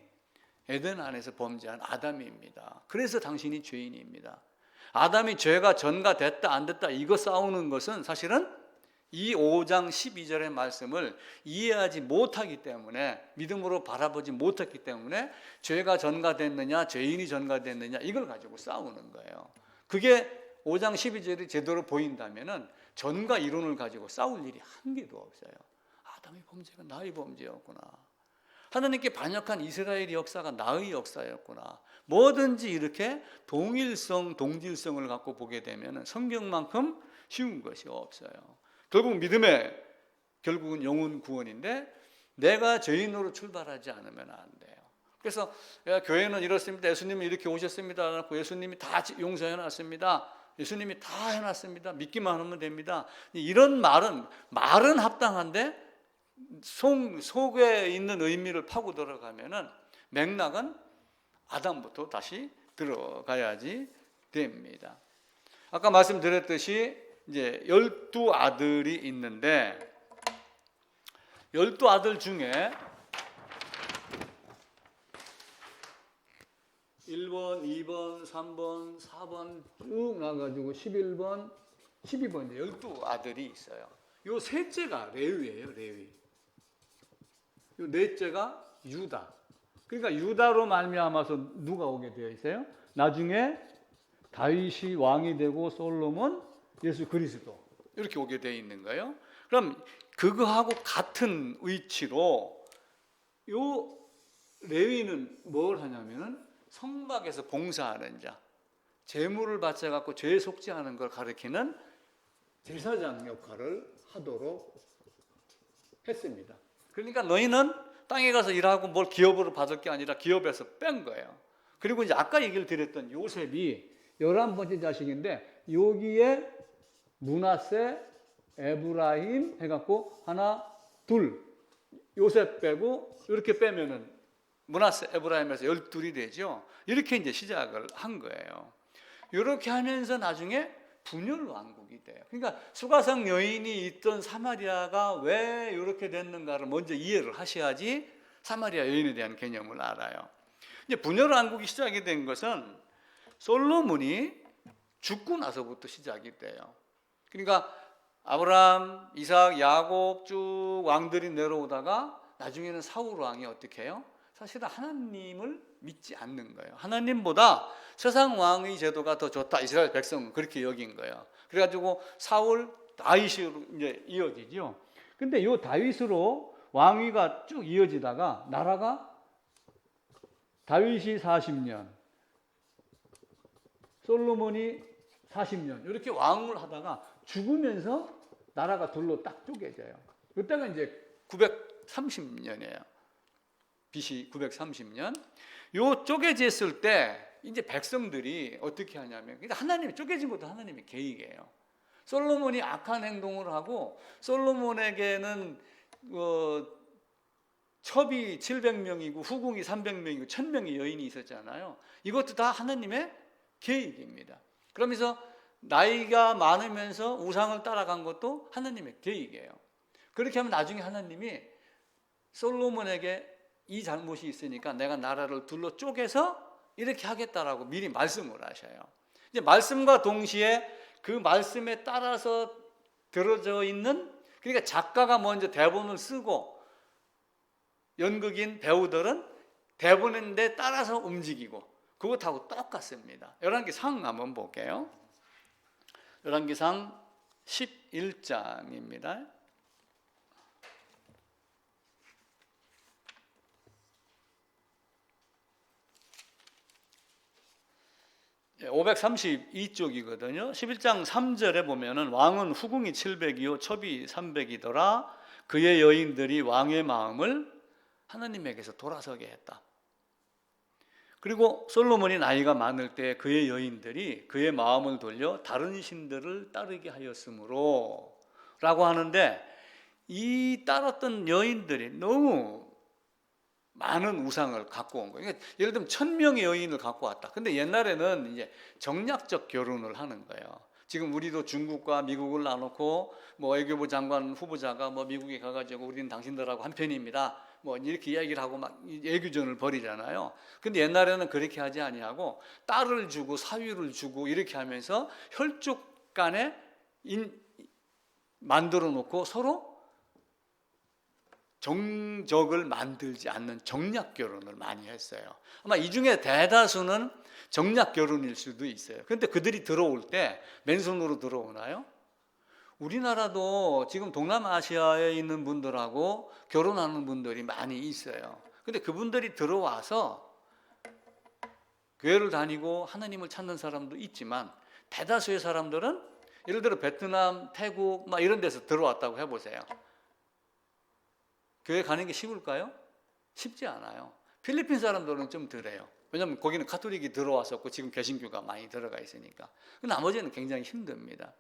에덴 안에서 범죄한 아담입니다. 그래서 당신이 죄인입니다. 아담이 죄가 전가됐다 안 됐다 이거 싸우는 것은 사실은 이 5장 12절의 말씀을 이해하지 못하기 때문에, 믿음으로 바라보지 못했기 때문에 죄가 전가됐느냐 죄인이 전가됐느냐 이걸 가지고 싸우는 거예요. 그게 5장 12절이 제대로 보인다면 전가 이론을 가지고 싸울 일이 한 개도 없어요. 아담의 범죄가 나의 범죄였구나, 하나님께 반역한 이스라엘의 역사가 나의 역사였구나, 뭐든지 이렇게 동일성, 동질성을 갖고 보게 되면 성경만큼 쉬운 것이 없어요. 결국 믿음의 결국은 영혼 구원인데 내가 죄인으로 출발하지 않으면 안 돼요. 그래서 교회는 이렇습니다, 예수님이 이렇게 오셨습니다, 예수님이 다 용서해 놨습니다, 예수님이 다 해놨습니다, 믿기만 하면 됩니다, 이런 말은 합당한데 속에 있는 의미를 파고 들어가면은 맥락은 아담부터 다시 들어가야지 됩니다. 아까 말씀드렸듯이 이제 12아들이 있는데 12아들 중에 1번, 2번, 3번, 4번 쭉 나가지고 11번, 12번 12아들이 있어요. 요 셋째가 레위예요, 레위. 요 넷째가 유다. 그러니까 유다로 말미암아서 누가 오게 되어 있어요? 나중에 다윗이 왕이 되고 솔로몬, 예수 그리스도 이렇게 오게 되어 있는 거예요. 그럼 그거하고 같은 위치로 요 레위는 뭘 하냐면은 성막에서 봉사하는 자, 제물을 바쳐 갖고 죄에 속지 않은 걸 가리키는 제사장 역할을 하도록 했습니다. 그러니까 너희는 땅에 가서 일하고 뭘 기업으로 받을 게 아니라 기업에서 뺀 거예요. 그리고 이제 아까 얘기를 드렸던 요셉이 11번째 자식인데 여기에 므낫세, 에브라임 해갖고 하나, 둘, 요셉 빼고 이렇게 빼면은 므낫세, 에브라임에서 12이 되죠. 이렇게 이제 시작을 한 거예요. 이렇게 하면서 나중에 분열 왕국이 돼요. 그러니까 수가성 여인이 있던 사마리아가 왜 이렇게 됐는가를 먼저 이해를 하셔야지 사마리아 여인에 대한 개념을 알아요. 이제 분열 왕국이 시작이 된 것은 솔로몬이 죽고 나서부터 시작이 돼요. 그러니까 아브라함, 이삭, 야곱 쭉 왕들이 내려오다가 나중에는 사울 왕이 어떻게 해요? 사실은 하나님을 믿지 않는 거예요. 하나님보다 세상 왕의 제도가 더 좋다. 이스라엘 백성은 그렇게 여긴 거예요. 그래가지고 사울, 다윗으로 이제 이어지죠. 근데 이 다윗으로 왕위가 쭉 이어지다가 나라가 다윗이 40년, 솔로몬이 40년 이렇게 왕을 하다가 죽으면서 나라가 둘로 딱 쪼개져요. 그때가 이제 930년이에요. BC 930년. 요 쪼개졌을 때 이제 백성들이 어떻게 하냐면, 하나님이 쪼개진 것도 하나님의 계획이에요. 솔로몬이 악한 행동을 하고, 솔로몬에게는 첩이 700명이고 후궁이 300명이고 1000명의 여인이 있었잖아요. 이것도 다 하나님의 계획입니다. 그러면서 나이가 많으면서 우상을 따라간 것도 하나님의 계획이에요. 그렇게 하면 나중에 하나님이 솔로몬에게 이 잘못이 있으니까 내가 나라를 둘러 쪼개서 이렇게 하겠다라고 미리 말씀을 하셔요. 이제 말씀과 동시에 그 말씀에 따라서 들어져 있는, 그러니까 작가가 먼저 대본을 쓰고 연극인 배우들은 대본인데 따라서 움직이고, 그것하고 똑같습니다. 열왕기상 한번 볼게요. 열왕기상 11장입니다. 532쪽이거든요. 11장 3절에 보면은 왕은 후궁이 700이요 첩이 300이더라. 그의 여인들이 왕의 마음을 하나님에게서 돌아서게 했다. 그리고 솔로몬이 나이가 많을 때 그의 여인들이 그의 마음을 돌려 다른 신들을 따르게 하였으므로 라고 하는데, 이 따랐던 여인들이 너무 많은 우상을 갖고 온 거예요. 그러니까 예를 들면 1000명의 여인을 갖고 왔다. 근데 옛날에는 이제 정략적 결혼을 하는 거예요. 지금 우리도 중국과 미국을 나놓고 뭐 외교부 장관 후보자가 뭐 미국에 가가지고 우리는 당신들하고 한 편입니다, 뭐 이렇게 이야기를 하고 막 애교전을 벌이잖아요. 근데 옛날에는 그렇게 하지 아니하고 딸을 주고 사위를 주고 이렇게 하면서 혈족 간에 만들어 놓고 서로 정적을 만들지 않는 정략 결혼을 많이 했어요. 아마 이 중에 대다수는 정략 결혼일 수도 있어요. 그런데 그들이 들어올 때 맨손으로 들어오나요? 우리나라도 지금 동남아시아에 있는 분들하고 결혼하는 분들이 많이 있어요. 근데 그분들이 들어와서 교회를 다니고 하나님을 찾는 사람도 있지만, 대다수의 사람들은 예를 들어 베트남, 태국 막 이런 데서 들어왔다고 해보세요. 교회 가는 게 쉬울까요? 쉽지 않아요. 필리핀 사람들은 좀 덜해요. 왜냐하면 거기는 가톨릭이 들어왔었고 지금 개신교가 많이 들어가 있으니까. 나머지는 굉장히 힘듭니다.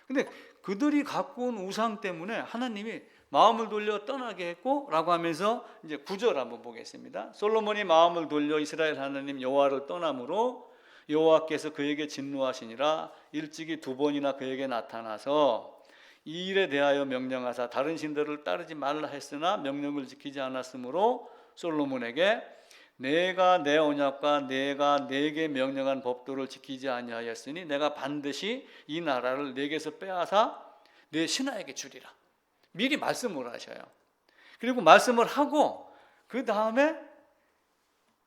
근데 그들이 갖고 온 우상 때문에 하나님이 마음을 돌려 떠나게 했고 라고 하면서 이제 9절 한번 보겠습니다. 솔로몬이 마음을 돌려 이스라엘 하나님 여호와를 떠남으로 여호와께서 그에게 진노하시니라. 일찍이 2번이나 그에게 나타나서 이 일에 대하여 명령하사 다른 신들을 따르지 말라 했으나 명령을 지키지 않았으므로 솔로몬에게 내가 내 언약과 내가 내게 명령한 법도를 지키지 아니하였으니 내가 반드시 이 나라를 내게서 빼앗아 내 신하에게 주리라. 미리 말씀을 하셔요. 그리고 말씀을 하고 그 다음에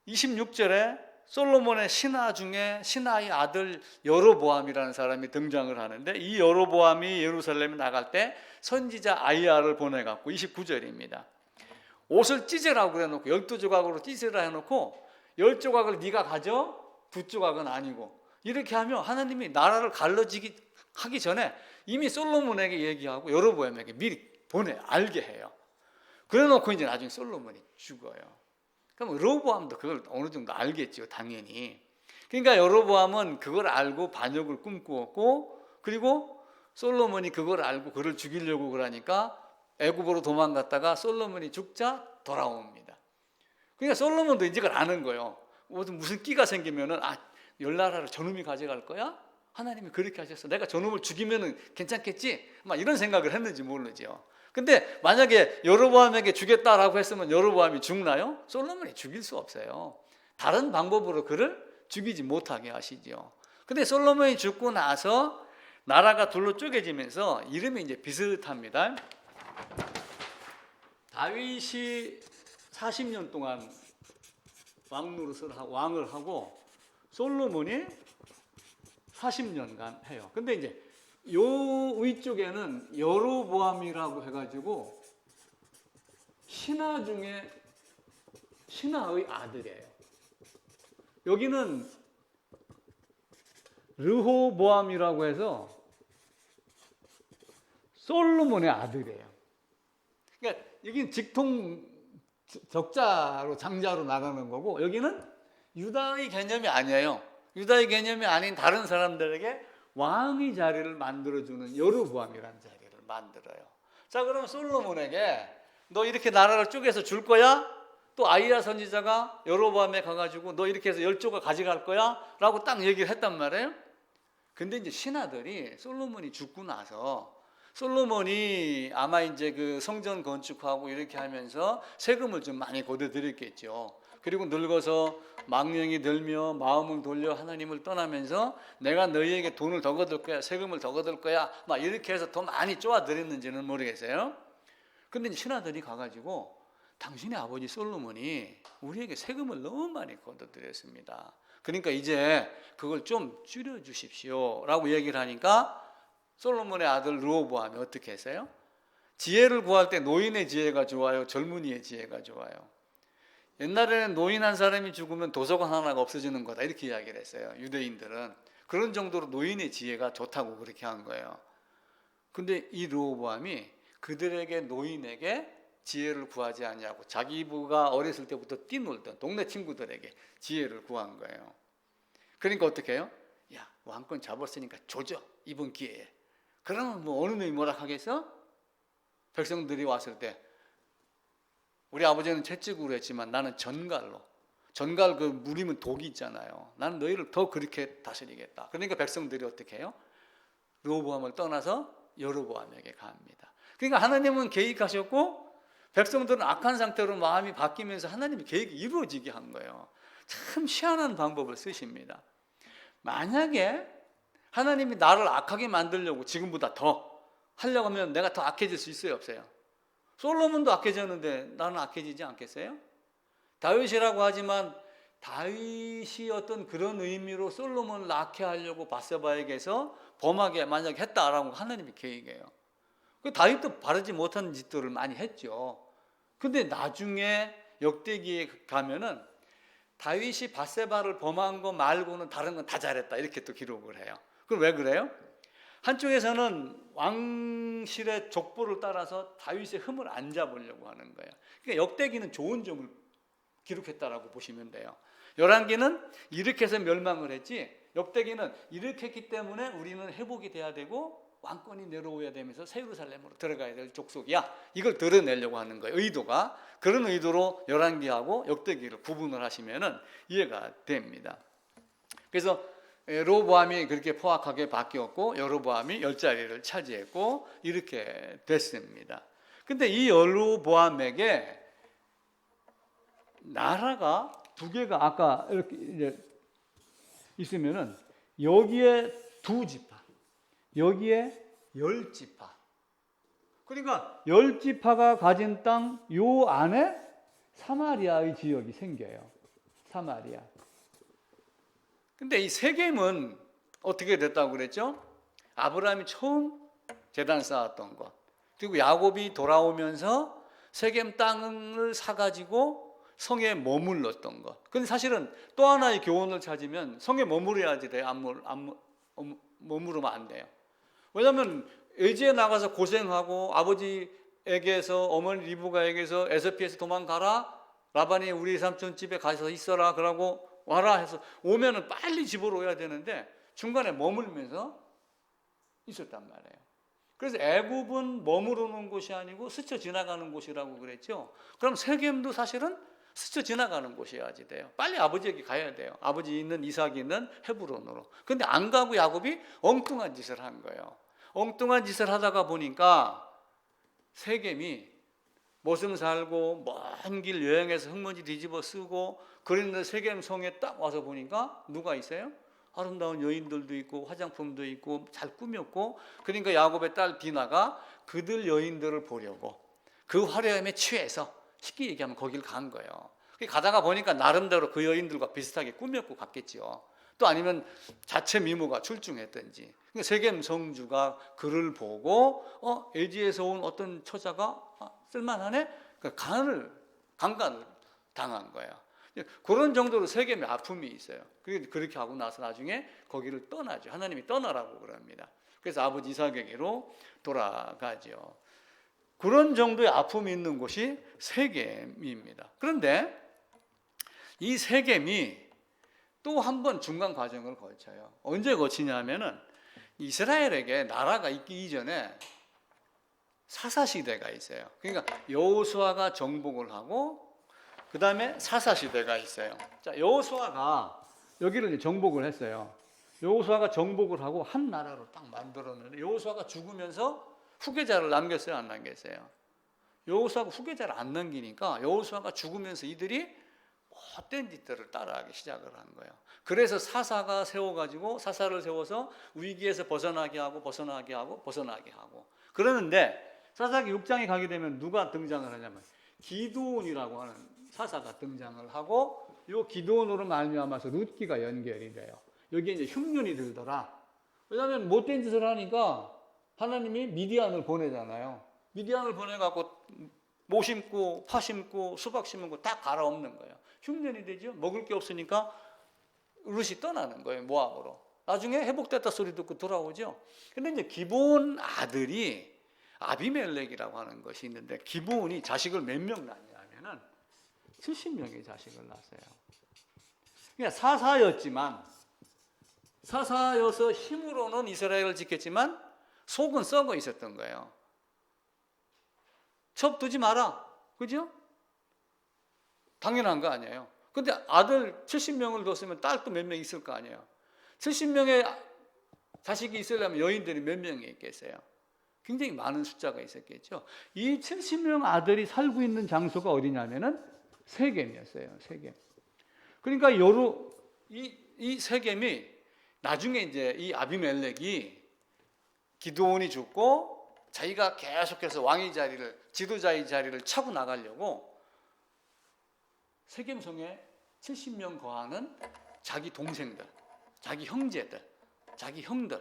26절에 솔로몬의 신하 중에 신하의 아들 여로보암이라는 사람이 등장을 하는데, 이 여로보암이 예루살렘에 나갈 때 선지자 아이야를 보내갖고 29절입니다. 옷을 찢으라고 그래놓고 12조각으로 찢으라 해놓고 10조각을 네가 가져, 2조각은 아니고, 이렇게 하면 하나님이 나라를 갈라지기 하기 전에 이미 솔로몬에게 얘기하고 여로보암에게 미리 알게 해요. 그래놓고 이제 나중에 솔로몬이 죽어요. 그럼 여로보암도 그걸 어느 정도 알겠죠, 당연히. 그러니까 여로보암은 그걸 알고 반역을 꿈꾸었고, 그리고 솔로몬이 그걸 알고 그를 죽이려고 그러니까 애굽으로 도망갔다가 솔로몬이 죽자 돌아옵니다. 그러니까 솔로몬도 이제 그걸 아는 거예요. 무슨 끼가 생기면은 열나라를 저놈이 가져갈 거야? 하나님이 그렇게 하셨어. 내가 저놈을 죽이면은 괜찮겠지? 막 이런 생각을 했는지 모르죠. 근데 만약에 여로보암에게 주겠다라고 했으면 여로보암이 죽나요? 솔로몬이 죽일 수 없어요. 다른 방법으로 그를 죽이지 못하게 하시죠. 근데 솔로몬이 죽고 나서 나라가 둘로 쪼개지면서 이름이 이제 비슷합니다. 다윗이 40년 동안 왕을 하고 솔로몬이 40년간 해요. 근데 이제 요 위쪽에는 여로보암이라고 해가지고 신하 중에 신하의 아들이에요. 여기는 르호보암이라고 해서 솔로몬의 아들이에요. 그러니까 여기는 직통 적자로 장자로 나가는 거고, 여기는 유다의 개념이 아니에요. 유다의 개념이 아닌 다른 사람들에게 왕의 자리를 만들어주는 여로보암이라는 자리를 만들어요. 자, 그럼 솔로몬에게 너 이렇게 나라를 쪼개서 줄 거야? 또 아이야 선지자가 여로보암에 가가지고 너 이렇게 해서 10조가 가져갈 거야? 라고 딱 얘기를 했단 말이에요. 근데 이제 신하들이 솔로몬이 죽고 나서 솔로몬이 아마 이제 그 성전 건축하고 이렇게 하면서 세금을 좀 많이 걷어들였겠죠. 그리고 늙어서 망령이 들며 마음을 돌려 하나님을 떠나면서 내가 너희에게 돈을 더 거둘 거야, 세금을 더 거둘 거야, 막 이렇게 해서 더 많이 쪼아들였는지는 모르겠어요. 근데 신하들이 가가지고 당신의 아버지 솔로몬이 우리에게 세금을 너무 많이 거둬들였습니다. 그러니까 이제 그걸 좀 줄여주십시오 라고 얘기를 하니까 솔로몬의 아들 르호보암이 어떻게 했어요? 지혜를 구할 때 노인의 지혜가 좋아요, 젊은이의 지혜가 좋아요? 옛날에는 노인 한 사람이 죽으면 도서관 하나가 없어지는 거다 이렇게 이야기를 했어요. 유대인들은 그런 정도로 노인의 지혜가 좋다고 그렇게 한 거예요. 근데 이 르호보암이 그들에게 노인에게 지혜를 구하지 않냐고 자기 부가 어렸을 때부터 뛰놀던 동네 친구들에게 지혜를 구한 거예요. 그러니까 어떻게 해요? 야, 왕권 잡았으니까 조져, 이번 기회에. 그러면 뭐 어느 놈이 뭐라 하겠어? 백성들이 왔을 때 우리 아버지는 채찍으로 했지만 나는 전갈 그 물이면 독이 있잖아요. 나는 너희를 더 그렇게 다스리겠다. 그러니까 백성들이 어떻게 해요? 르호보암을 떠나서 여로보암에게 갑니다. 그러니까 하나님은 계획하셨고 백성들은 악한 상태로 마음이 바뀌면서 하나님의 계획이 이루어지게 한 거예요. 참 희한한 방법을 쓰십니다. 만약에 하나님이 나를 악하게 만들려고 지금보다 더 하려고 하면 내가 더 악해질 수 있어요, 없어요? 솔로몬도 악해졌는데 나는 악해지지 않겠어요? 다윗이라고 하지만 다윗이 어떤 그런 의미로 솔로몬을 악해하려고 바세바에게서 범하게 만약에 했다라고 하나님의 계획이에요. 그 다윗도 바르지 못한 짓들을 많이 했죠. 근데 나중에 역대기에 가면은 다윗이 바세바를 범한 거 말고는 다른 건 다 잘했다 이렇게 또 기록을 해요. 그럼 왜 그래요? 한쪽에서는 왕실의 족보를 따라서 다윗의 흠을 안 잡으려고 하는 거예요. 그러니까 역대기는 좋은 점을 기록했다라고 보시면 돼요. 열왕기는 이렇게 해서 멸망을 했지 역대기는 이렇게 했기 때문에 우리는 회복이 돼야 되고 왕권이 내려오야 되면서 새 예루살렘으로 들어가야 될 족속이야. 이걸 드러내려고 하는 거예요. 의도가. 그런 의도로 열왕기하고 역대기를 구분을 하시면은 이해가 됩니다. 그래서 르호보암이 그렇게 포악하게 바뀌었고 여로보암이 10자리를 차지했고 이렇게 됐습니다. 근데 이 여로보암에게 나라가 두 개가 아까 이렇게 이제 있으면은 여기에 2지파, 여기에 10지파. 그러니까 10지파가 가진 땅 요 안에 사마리아의 지역이 생겨요. 사마리아. 근데 이 세겜은 어떻게 됐다고 그랬죠? 아브라함이 처음 제단 쌓았던 것. 그리고 야곱이 돌아오면서 세겜 땅을 사가지고 성에 머물렀던 것. 근데 사실은 또 하나의 교훈을 찾으면 성에 머무려야지 돼요. 머무르면 안 돼요. 왜냐하면 외지에 나가서 고생하고 아버지에게서 어머니 리브가에게서 에서피에서 도망가라. 라반이 우리 삼촌 집에 가서 있어라. 그러고 와라 해서 오면은 빨리 집으로 오야 되는데 중간에 머물면서 있었단 말이에요. 그래서 애굽은 머무르는 곳이 아니고 스쳐 지나가는 곳이라고 그랬죠. 그럼 세겜도 사실은 스쳐 지나가는 곳이어야지 돼요. 빨리 아버지에게 가야 돼요. 아버지 있는 이삭이 있는 헤브론으로. 근데 안 가고 야곱이 엉뚱한 짓을 한 거예요. 엉뚱한 짓을 하다가 보니까 세겜이 모승 살고 먼 길 여행해서 흙먼지 뒤집어 쓰고 그랬는데 세겜 성에 딱 와서 보니까 누가 있어요? 아름다운 여인들도 있고 화장품도 있고 잘 꾸몄고 그러니까 야곱의 딸 디나가 그들 여인들을 보려고 그 화려함에 취해서 쉽게 얘기하면 거길 간 거예요. 가다가 보니까 나름대로 그 여인들과 비슷하게 꾸몄고 갔겠죠. 또 아니면 자체 미모가 출중했든지. 세겜 성주가 그를 보고 엘지에서 온 어떤 처자가 쓸만하네? 강간을 당한 거야. 그런 정도로 세겜의 아픔이 있어요. 그렇게 하고 나서 나중에 거기를 떠나죠. 하나님이 떠나라고 그럽니다. 그래서 아버지 이삭에게로 돌아가죠. 그런 정도의 아픔이 있는 곳이 세겜입니다. 그런데 이 세겜이 또 한 번 중간 과정을 거쳐요. 언제 거치냐면은 이스라엘에게 나라가 있기 이전에 사사시대가 있어요. 그러니까 여호수아가 정복을 하고 그 다음에 사사시대가 있어요. 자, 여호수아가 여기를 이제 정복을 했어요. 여호수아가 정복을 하고 한 나라로 딱 만들었는데 여호수아가 죽으면서 후계자를 남겼어요, 안 남겼어요? 여호수아가 후계자를 안 남기니까 여호수아가 죽으면서 이들이 헛된 짓들을 따라하기 시작을 한 거예요. 그래서 사사가 세워가지고 사사를 세워서 위기에서 벗어나게 하고 벗어나게 하고 벗어나게 하고 그러는데 사사기 6장에 가게 되면 누가 등장을 하냐면 기드온이라고 하는 사사가 등장을 하고 이 기드온으로 말미암아서 룻기가 연결이 돼요. 여기에 이제 흉년이 들더라. 왜냐하면 못된 짓을 하니까 하나님이 미디안을 보내잖아요. 미디안을 보내갖고 모 심고 파 심고 수박 심은 거 다 갈아엎는 거예요. 흉년이 되죠. 먹을 게 없으니까 룻이 떠나는 거예요. 모압으로. 나중에 회복됐다 소리 듣고 돌아오죠. 근데 이제 기브온 아들이 아비멜렉이라고 하는 것이 있는데 기브온이 자식을 몇 명 낳냐면은 70명의 자식을 낳았어요. 그러니까 사사여서 힘으로는 이스라엘을 지켰지만 속은 썩어 있었던 거예요. 첩 두지 마라. 그죠? 당연한 거 아니에요. 근데 아들 70명을 뒀으면 딸도 몇 명 있을 거 아니에요. 70명의 자식이 있으려면 여인들이 몇 명이 있겠어요? 굉장히 많은 숫자가 있었겠죠. 이 70명 아들이 살고 있는 장소가 어디냐면은 세겜이었어요. 세겜. 그러니까 이 세겜이 나중에 이제 이 아비멜렉이 기드온이 죽고 자기가 계속해서 왕의 자리를 지도자의 자리를 차고 나가려고 세겜성에 70명 거하는 자기 동생들, 자기 형제들, 자기 형들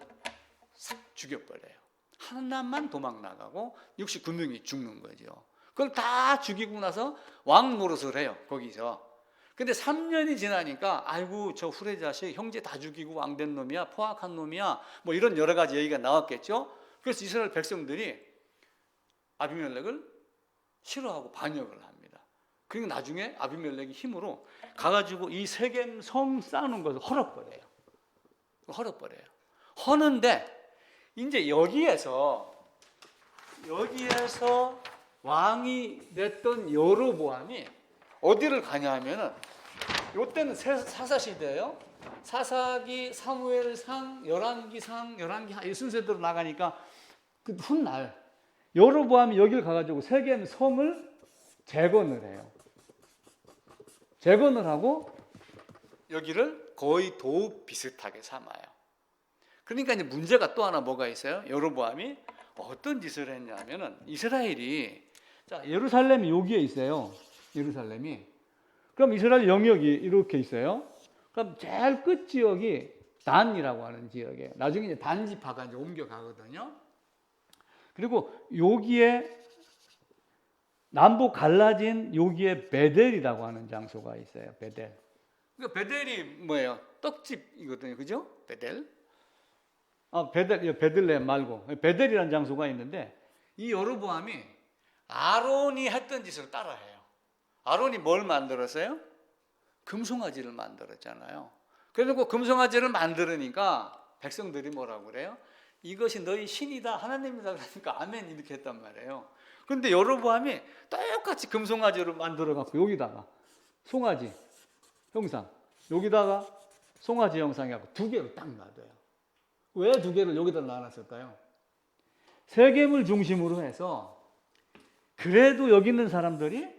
싹 죽여버려요. 하나만 도망 나가고 69명이 죽는 거죠. 그걸 다 죽이고 나서 왕 노릇을 해요. 거기서. 근데 3년이 지나니까 아이고 저 후레자식 형제 다 죽이고 왕된 놈이야, 포악한 놈이야, 뭐 이런 여러 가지 얘기가 나왔겠죠. 그래서 이스라엘 백성들이 아비멜렉을 싫어하고 반역을 합니다. 그리고 나중에 아비멜렉이 힘으로 가가지고 이 세겜 성 쌓는 것을 헐어버려요. 허는데 이제 여기에서 왕이 됐던 여로보암이 어디를 가냐 하면은 이때는 사사시대예요. 사사기, 사무엘상, 열왕기상, 이 순서대로 나가니까 그 훗날 여로보암이 여기를 가가지고 세겜 성을 재건을 해요. 재건을 하고 여기를 거의 도 비슷하게 삼아요. 그러니까 이제 문제가 또 하나 뭐가 있어요? 여로보암이 어떤 짓을 했냐면은 이스라엘이 자 예루살렘이 여기에 있어요. 예루살렘이 그럼 이스라엘 영역이 이렇게 있어요. 그럼 제일 끝 지역이 단이라고 하는 지역이에요. 나중에 이제 단지파가 이제 옮겨가거든요. 그리고 여기에 남북 갈라진 여기에 베델이라고 하는 장소가 있어요. 베델. 그러니까 베델이 뭐예요? 떡집이거든요. 그죠? 베델. 베들레헴 말고 베델이라는 장소가 있는데 이 여로보암이 아론이 했던 짓을 따라해요. 아론이 뭘 만들었어요? 금송아지를 만들었잖아요. 그래서 금송아지를 만들으니까 백성들이 뭐라고 그래요? 이것이 너희 신이다, 하나님이다 그러니까 아멘 이렇게 했단 말이에요. 그런데 여로보암이 똑같이 금송아지를 만들어 갖고 여기다가 송아지 형상, 여기다가 송아지 형상하고 두 개를 딱 놔둬요. 왜 두 개를 여기다 놔놨을까요? 세겜을 중심으로 해서 그래도 여기 있는 사람들이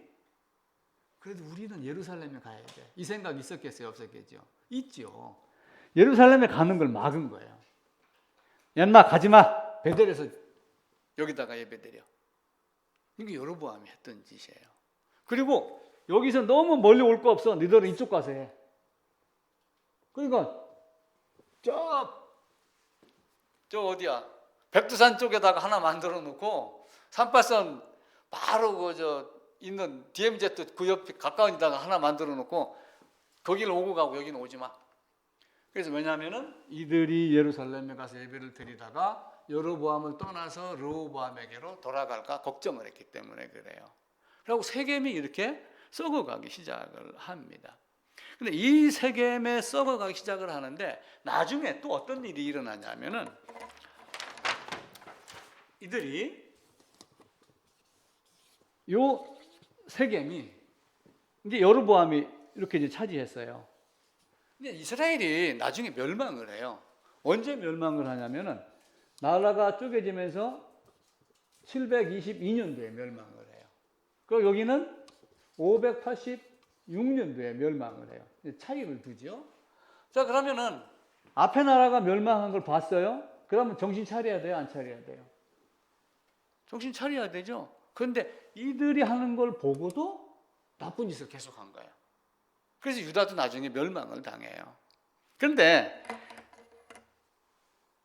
그래도 우리는 예루살렘에 가야 돼. 이 생각이 있었겠어요? 없었겠죠? 있죠. 예루살렘에 가는 걸 막은 거예요. 얀마 가지마. 베델에서 여기다가 예배드려. 이게 여로보암이 했던 짓이에요. 그리고 여기서 너무 멀리 올 거 없어. 너희들은 이쪽 가서 해. 그러니까 저 어디야? 백두산 쪽에다가 하나 만들어 놓고 38선 바로 있는 DMZ 그 옆에 가까운 데다가 하나 만들어 놓고 거기를 오고 가고 여기는 오지 마. 그래서 왜냐하면은 이들이 예루살렘에 가서 예배를 드리다가 여로보암을 떠나서 르호보암에게로 돌아갈까 걱정을 했기 때문에 그래요. 그리고 세겜이 이렇게 썩어가기 시작을 합니다. 근데 이 세겜에 썩어가기 시작을 하는데 나중에 또 어떤 일이 일어나냐면은 이들이 요 세겜이 이제 여로보암이 이렇게 이제 차지했어요. 근데 이스라엘이 나중에 멸망을 해요. 언제 멸망을 하냐면은 나라가 쪼개지면서 722년도에 멸망을 해요. 그리고 여기는 586년도에 멸망을 해요. 차이를 두죠. 자, 그러면은 앞에 나라가 멸망한 걸 봤어요? 그러면 정신 차려야 돼요? 안 차려야 돼요? 정신 차려야 되죠. 그런데 이들이 하는 걸 보고도 나쁜 짓을 계속한 거예요. 그래서 유다도 나중에 멸망을 당해요. 그런데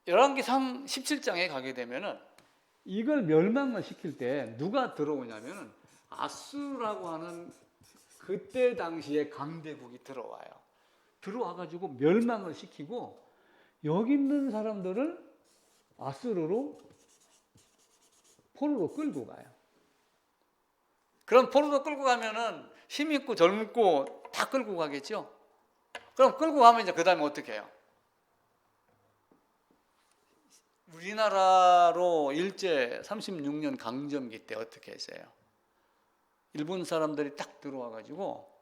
열왕기상 17장에 가게 되면은 이걸 멸망을 시킬 때 누가 들어오냐면은 아수르라고 하는 그때 당시에 강대국이 들어와요. 들어와가지고 멸망을 시키고 여기 있는 사람들을 아수르로 포로로 끌고 가요. 그럼 포로로 끌고 가면은 힘 있고 젊고 다 끌고 가겠죠. 그럼 끌고 가면 이제 그 다음에 어떻게 해요? 우리나라로 일제 36년 강점기 때 어떻게 했어요? 일본 사람들이 딱 들어와가지고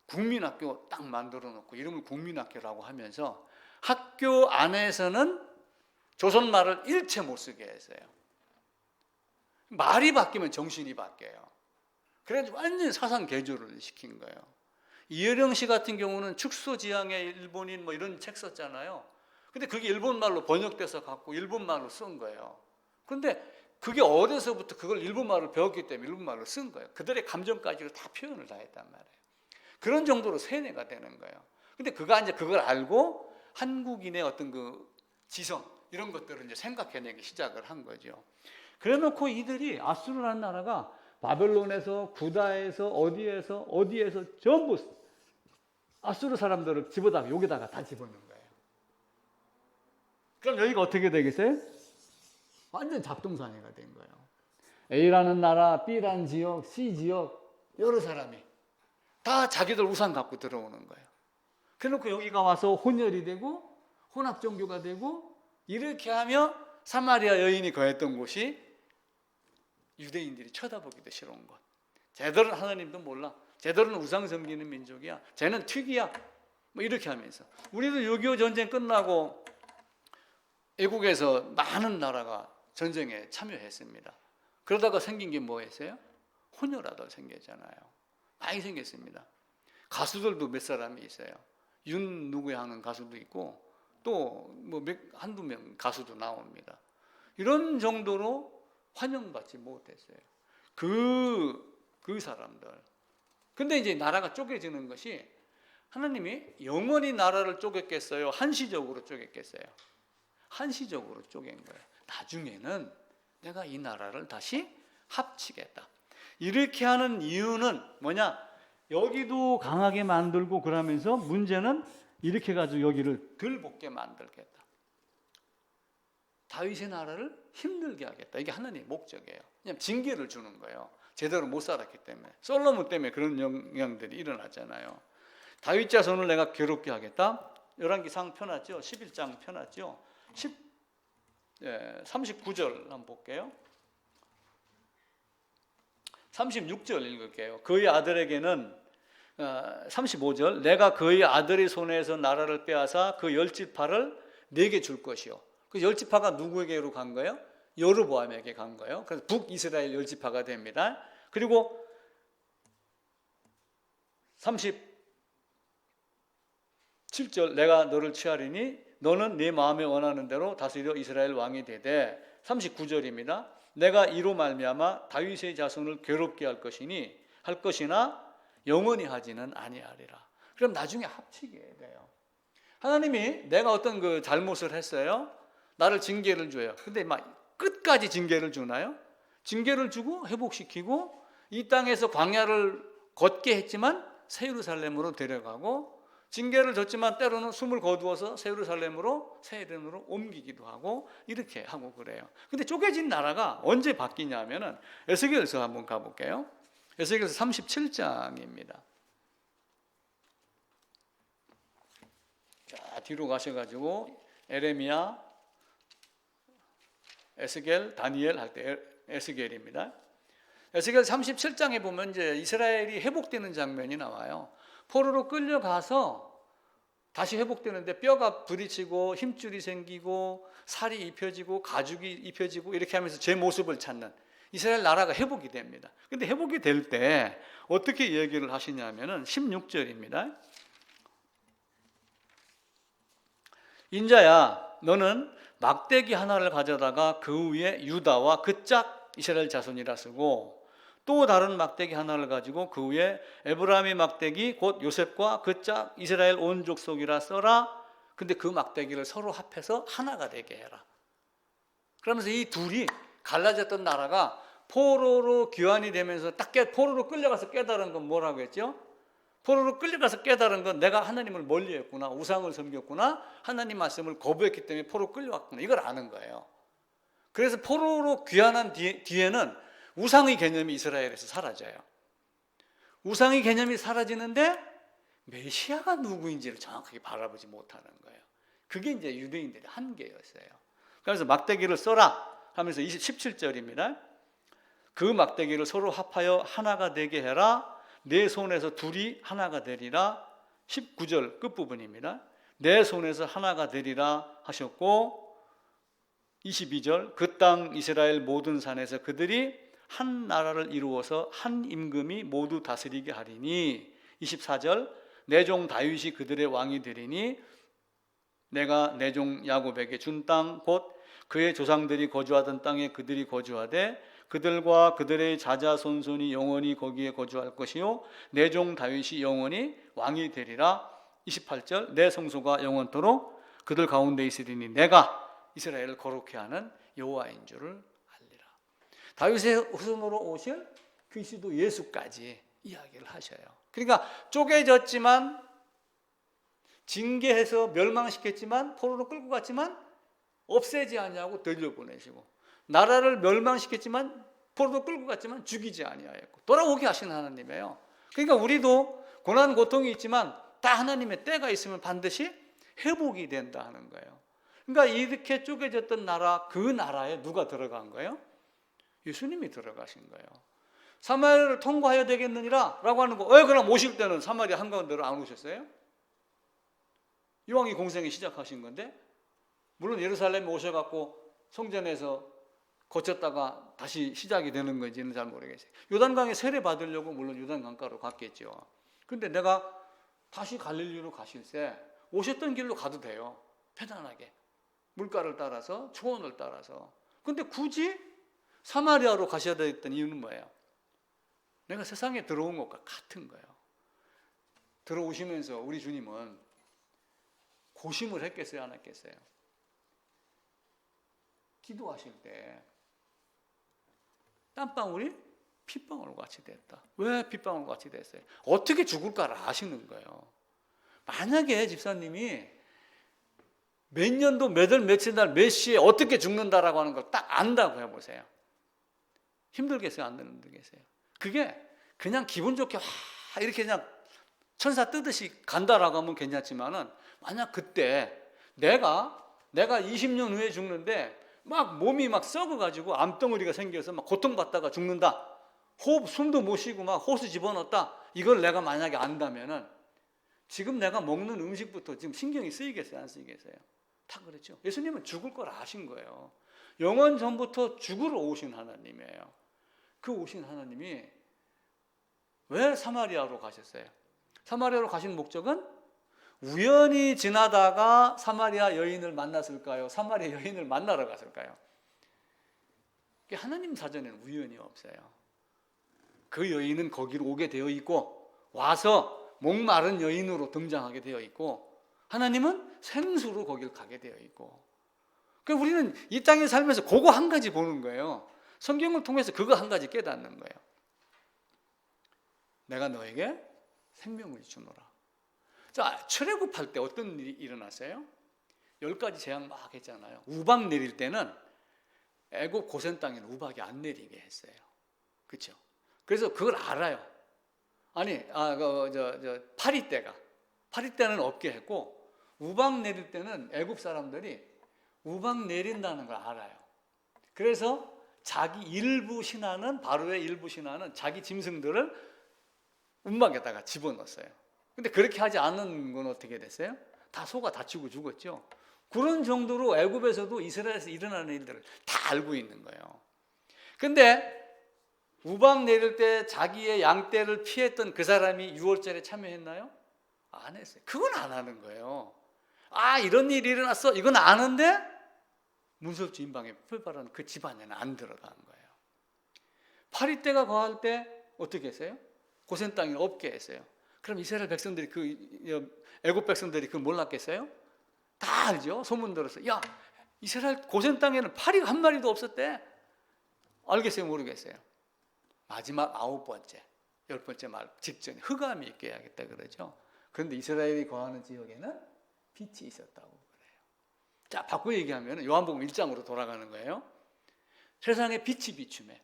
국민학교 딱 만들어 놓고 이름을 국민학교라고 하면서 학교 안에서는 조선말을 일체 못 쓰게 했어요. 말이 바뀌면 정신이 바뀌어요. 그래서 완전히 사상 개조를 시킨 거예요. 이혜령 씨 같은 경우는 축소지향의 일본인 뭐 이런 책 썼잖아요. 근데 그게 일본말로 번역돼서 갖고 일본말로 쓴 거예요. 그런데 그게 어려서부터 그걸 일본말로 배웠기 때문에 일본말로 쓴 거예요. 그들의 감정까지도 다 표현을 다 했단 말이에요. 그런 정도로 세뇌가 되는 거예요. 근데 그가 이제 그걸 알고 한국인의 어떤 그 지성 이런 것들을 이제 생각해내기 시작을 한 거죠. 그래놓고 이들이 아수르라는 나라가 바벨론에서 구다에서 어디에서 전부 아수르 사람들을 집어다가 여기다가 다 집어넣는 거예요. 그럼 여기가 어떻게 되겠어요? 완전 잡동사니가 된 거예요. A라는 나라, B라는 지역, C 지역 여러 사람이 다 자기들 우상 갖고 들어오는 거예요. 그래놓고 여기가 와서 혼혈이 되고 혼합종교가 되고 이렇게 하며 사마리아 여인이 거했던 곳이 유대인들이 쳐다보기도 싫은 곳. 쟤들은 하나님도 몰라. 쟤들은 우상 섬기는 민족이야. 쟤는 특이야. 뭐 이렇게 하면서 우리도 6.25 전쟁 끝나고 애국에서 많은 나라가 전쟁에 참여했습니다. 그러다가 생긴 게 뭐였어요? 혼혈아들 생겼잖아요. 많이 생겼습니다. 가수들도 몇 사람이 있어요. 윤 누구야 하는 가수도 있고 또 뭐 한두 명 가수도 나옵니다. 이런 정도로 환영받지 못했어요. 그 사람들. 근데 이제 나라가 쪼개지는 것이 하나님이 영원히 나라를 쪼갰겠어요? 한시적으로 쪼갰겠어요? 한시적으로 쪼갠 거예요. 나중에는 내가 이 나라를 다시 합치겠다. 이렇게 하는 이유는 뭐냐? 여기도 강하게 만들고 그러면서 문제는 이렇게 해가지고 여기를 덜 복게 만들겠다. 다윗의 나라를 힘들게 하겠다. 이게 하나님의 목적이에요. 그냥 징계를 주는 거예요. 제대로 못 살았기 때문에. 솔로몬 때문에 그런 영향들이 일어났잖아요. 다윗 자손을 내가 괴롭게 하겠다. 열왕기상 펴놨죠. 11장 펴놨죠. 39절 한번 볼게요. 36절 읽을게요. 그의 아들에게는 35절 내가 그의 아들의 손에서 나라를 빼앗아 그 열지파를 내게 줄 것이요. 그 열지파가 누구에게로 간 거예요? 여로보암에게 간 거예요. 그래서 북이스라엘 열지파가 됩니다. 그리고 37절 내가 너를 취하리니 너는 네 마음에 원하는 대로 다스려 이스라엘 왕이 되되 39절입니다. 내가 이로 말미암아 다윗의 자손을 괴롭게 할 것이나 영원히 하지는 아니하리라. 그럼 나중에 합치게 돼요. 하나님이 내가 어떤 그 잘못을 했어요. 나를 징계를 줘요. 근데 막 끝까지 징계를 주나요? 징계를 주고 회복시키고 이 땅에서 광야를 걷게 했지만 새 예루살렘으로 데려가고 징계를 줬지만 때로는 숨을 거두어서 새 예루살렘으로 새 에덴으로 옮기기도 하고 이렇게 하고 그래요. 근데 쪼개진 나라가 언제 바뀌냐면은 에스겔서 한번 가볼게요. 에스겔서 37장입니다. 자, 뒤로 가셔가지고 에레미야, 에스겔, 다니엘 할 때 에스겔입니다. 에스겔 37장에 보면 이제 이스라엘이 회복되는 장면이 나와요. 포로로 끌려가서 다시 회복되는데 뼈가 부딪히고 힘줄이 생기고 살이 입혀지고 가죽이 입혀지고 이렇게 하면서 제 모습을 찾는 이스라엘 나라가 회복이 됩니다. 근데 회복이 될 때 어떻게 얘기를 하시냐면은 16절입니다. 인자야, 너는 막대기 하나를 가져다가 그 위에 유다와 그 짝 이스라엘 자손이라 쓰고 또 다른 막대기 하나를 가지고 그 위에 에브라임의 막대기 곧 요셉과 그 짝 이스라엘 온 족속이라 써라. 근데 그 막대기를 서로 합해서 하나가 되게 해라. 그러면서 이 둘이 갈라졌던 나라가 포로로 귀환이 되면서 포로로 끌려가서 깨달은 건 뭐라고 했죠? 포로로 끌려가서 깨달은 건 내가 하나님을 멀리했구나, 우상을 섬겼구나, 하나님 말씀을 거부했기 때문에 포로 끌려왔구나, 이걸 아는 거예요. 그래서 포로로 귀환한 뒤에는 우상의 개념이 이스라엘에서 사라져요. 우상의 개념이 사라지는데 메시아가 누구인지를 정확하게 바라보지 못하는 거예요. 그게 이제 유대인들의 한계였어요. 그래서 막대기를 써라 하면서 17절입니다. 그 막대기를 서로 합하여 하나가 되게 해라. 내 손에서 둘이 하나가 되리라. 19절 끝부분입니다. 내 손에서 하나가 되리라 하셨고 22절 그 땅 이스라엘 모든 산에서 그들이 한 나라를 이루어서 한 임금이 모두 다스리게 하리니 24절 내 종 다윗이 그들의 왕이 되리니 내가 내 종 야곱에게 준 땅 곧 그의 조상들이 거주하던 땅에 그들이 거주하되 그들과 그들의 자자손손이 영원히 거기에 거주할 것이요 내 종 다윗이 영원히 왕이 되리라. 28절 내 성소가 영원토록 그들 가운데 있으리니 내가 이스라엘을 거룩해 하는 여호와인 줄을 알리라. 다윗의 후손으로 오실 그리스도 예수까지 이야기를 하셔요. 그러니까 쪼개졌지만 징계해서 멸망시켰지만 포로로 끌고 갔지만 없애지 아니하고 돌려보내시고 나라를 멸망시켰지만 포로로 끌고 갔지만 죽이지 아니하였고 돌아오게 하신 하나님이에요. 그러니까 우리도 고난 고통이 있지만 다 하나님의 때가 있으면 반드시 회복이 된다 하는 거예요. 그러니까 이렇게 쪼개졌던 나라, 그 나라에 누가 들어간 거예요? 예수님이 들어가신 거예요. 사마리아를 통과해야 되겠느니라 라고 하는 거. 왜 그럼 오실 때는 사마리아 한가운데로 안 오셨어요? 이왕이 공생이 시작하신 건데 물론 예루살렘에 오셔갖고 성전에서 거쳤다가 다시 시작이 되는 건지는 잘 모르겠어요. 요단강에 세례 받으려고 물론 요단강가로 갔겠죠. 근데 내가 다시 갈릴리로 가실 때 오셨던 길로 가도 돼요. 편안하게. 물가를 따라서 초원을 따라서. 근데 굳이 사마리아로 가셔야 됐던 이유는 뭐예요? 내가 세상에 들어온 것과 같은 거예요. 들어오시면서 우리 주님은 고심을 했겠어요, 안 했겠어요? 기도하실 때 땀방울이 핏방울 같이 됐다. 왜 핏방울 같이 됐어요? 어떻게 죽을까를 아시는 거예요. 만약에 집사님이 몇 년도 몇 월 며칠 날 몇 시에 어떻게 죽는다라고 하는 걸 딱 안다고 해보세요. 힘들겠어요? 안 힘들겠어요? 그게 그냥 기분 좋게 이렇게 그냥 천사 뜨듯이 간다라고 하면 괜찮지만은 만약 그때 내가 20년 후에 죽는데 막 몸이 막 썩어가지고 암덩어리가 생겨서 막 고통받다가 죽는다. 숨도 못 쉬고 막 호수 집어넣었다. 이걸 내가 만약에 안다면은 지금 내가 먹는 음식부터 지금 신경이 쓰이겠어요? 안 쓰이겠어요? 다 그렇죠. 예수님은 죽을 걸 아신 거예요. 영원 전부터 죽으러 오신 하나님이에요. 그 오신 하나님이 왜 사마리아로 가셨어요? 사마리아로 가신 목적은 우연히 지나다가 사마리아 여인을 만났을까요? 사마리아 여인을 만나러 갔을까요? 하나님 사전에는 우연이 없어요. 그 여인은 거기로 오게 되어 있고 와서 목마른 여인으로 등장하게 되어 있고 하나님은 생수로 거기를 가게 되어 있고 그러니까 우리는 이 땅에 살면서 그거 한 가지 보는 거예요. 성경을 통해서 그거 한 가지 깨닫는 거예요. 내가 너에게 생명을 주노라. 자, 출애굽할 때 어떤 일이 일어났어요? 10가지 재앙 막 했잖아요. 우박 내릴 때는 애굽 고센 땅에는 우박이 안 내리게 했어요. 그렇죠? 그래서 그걸 알아요. 아니, 파리 때는 없게 했고, 우박 내릴 때는 애굽 사람들이 우박 내린다는 걸 알아요. 그래서 자기 일부 신하는, 바로의 일부 신하는 자기 짐승들을 움막에다가 집어넣었어요. 근데 그렇게 하지 않는 건 어떻게 됐어요? 다 속아 다치고 죽었죠. 그런 정도로 애굽에서도 이스라엘에서 일어나는 일들을 다 알고 있는 거예요. 근데 우박 내릴 때 자기의 양떼를 피했던 그 사람이 유월절에 참여했나요? 안 했어요. 그건 안 하는 거예요. 아, 이런 일이 일어났어. 이건 아는데 문설주 임방에 풀발한 그 집안에는 안 들어간 거예요. 파리떼가 거할 때 어떻게 했어요? 고센 땅에 없게 했어요. 그럼 이스라엘 백성들이 애굽 백성들이 그걸 몰랐겠어요? 다 알죠. 소문 들었어요. 야, 이스라엘 고센 땅에는 파리가 한 마리도 없었대. 알겠어요? 모르겠어요? 마지막 9번째, 10번째 말 직전에 흑암이 있게 해야겠다 그러죠. 그런데 이스라엘이 거하는 지역에는 빛이 있었다고 그래요. 자, 바꿔 얘기하면 요한복음 1장으로 돌아가는 거예요. 세상에 빛이 비추매,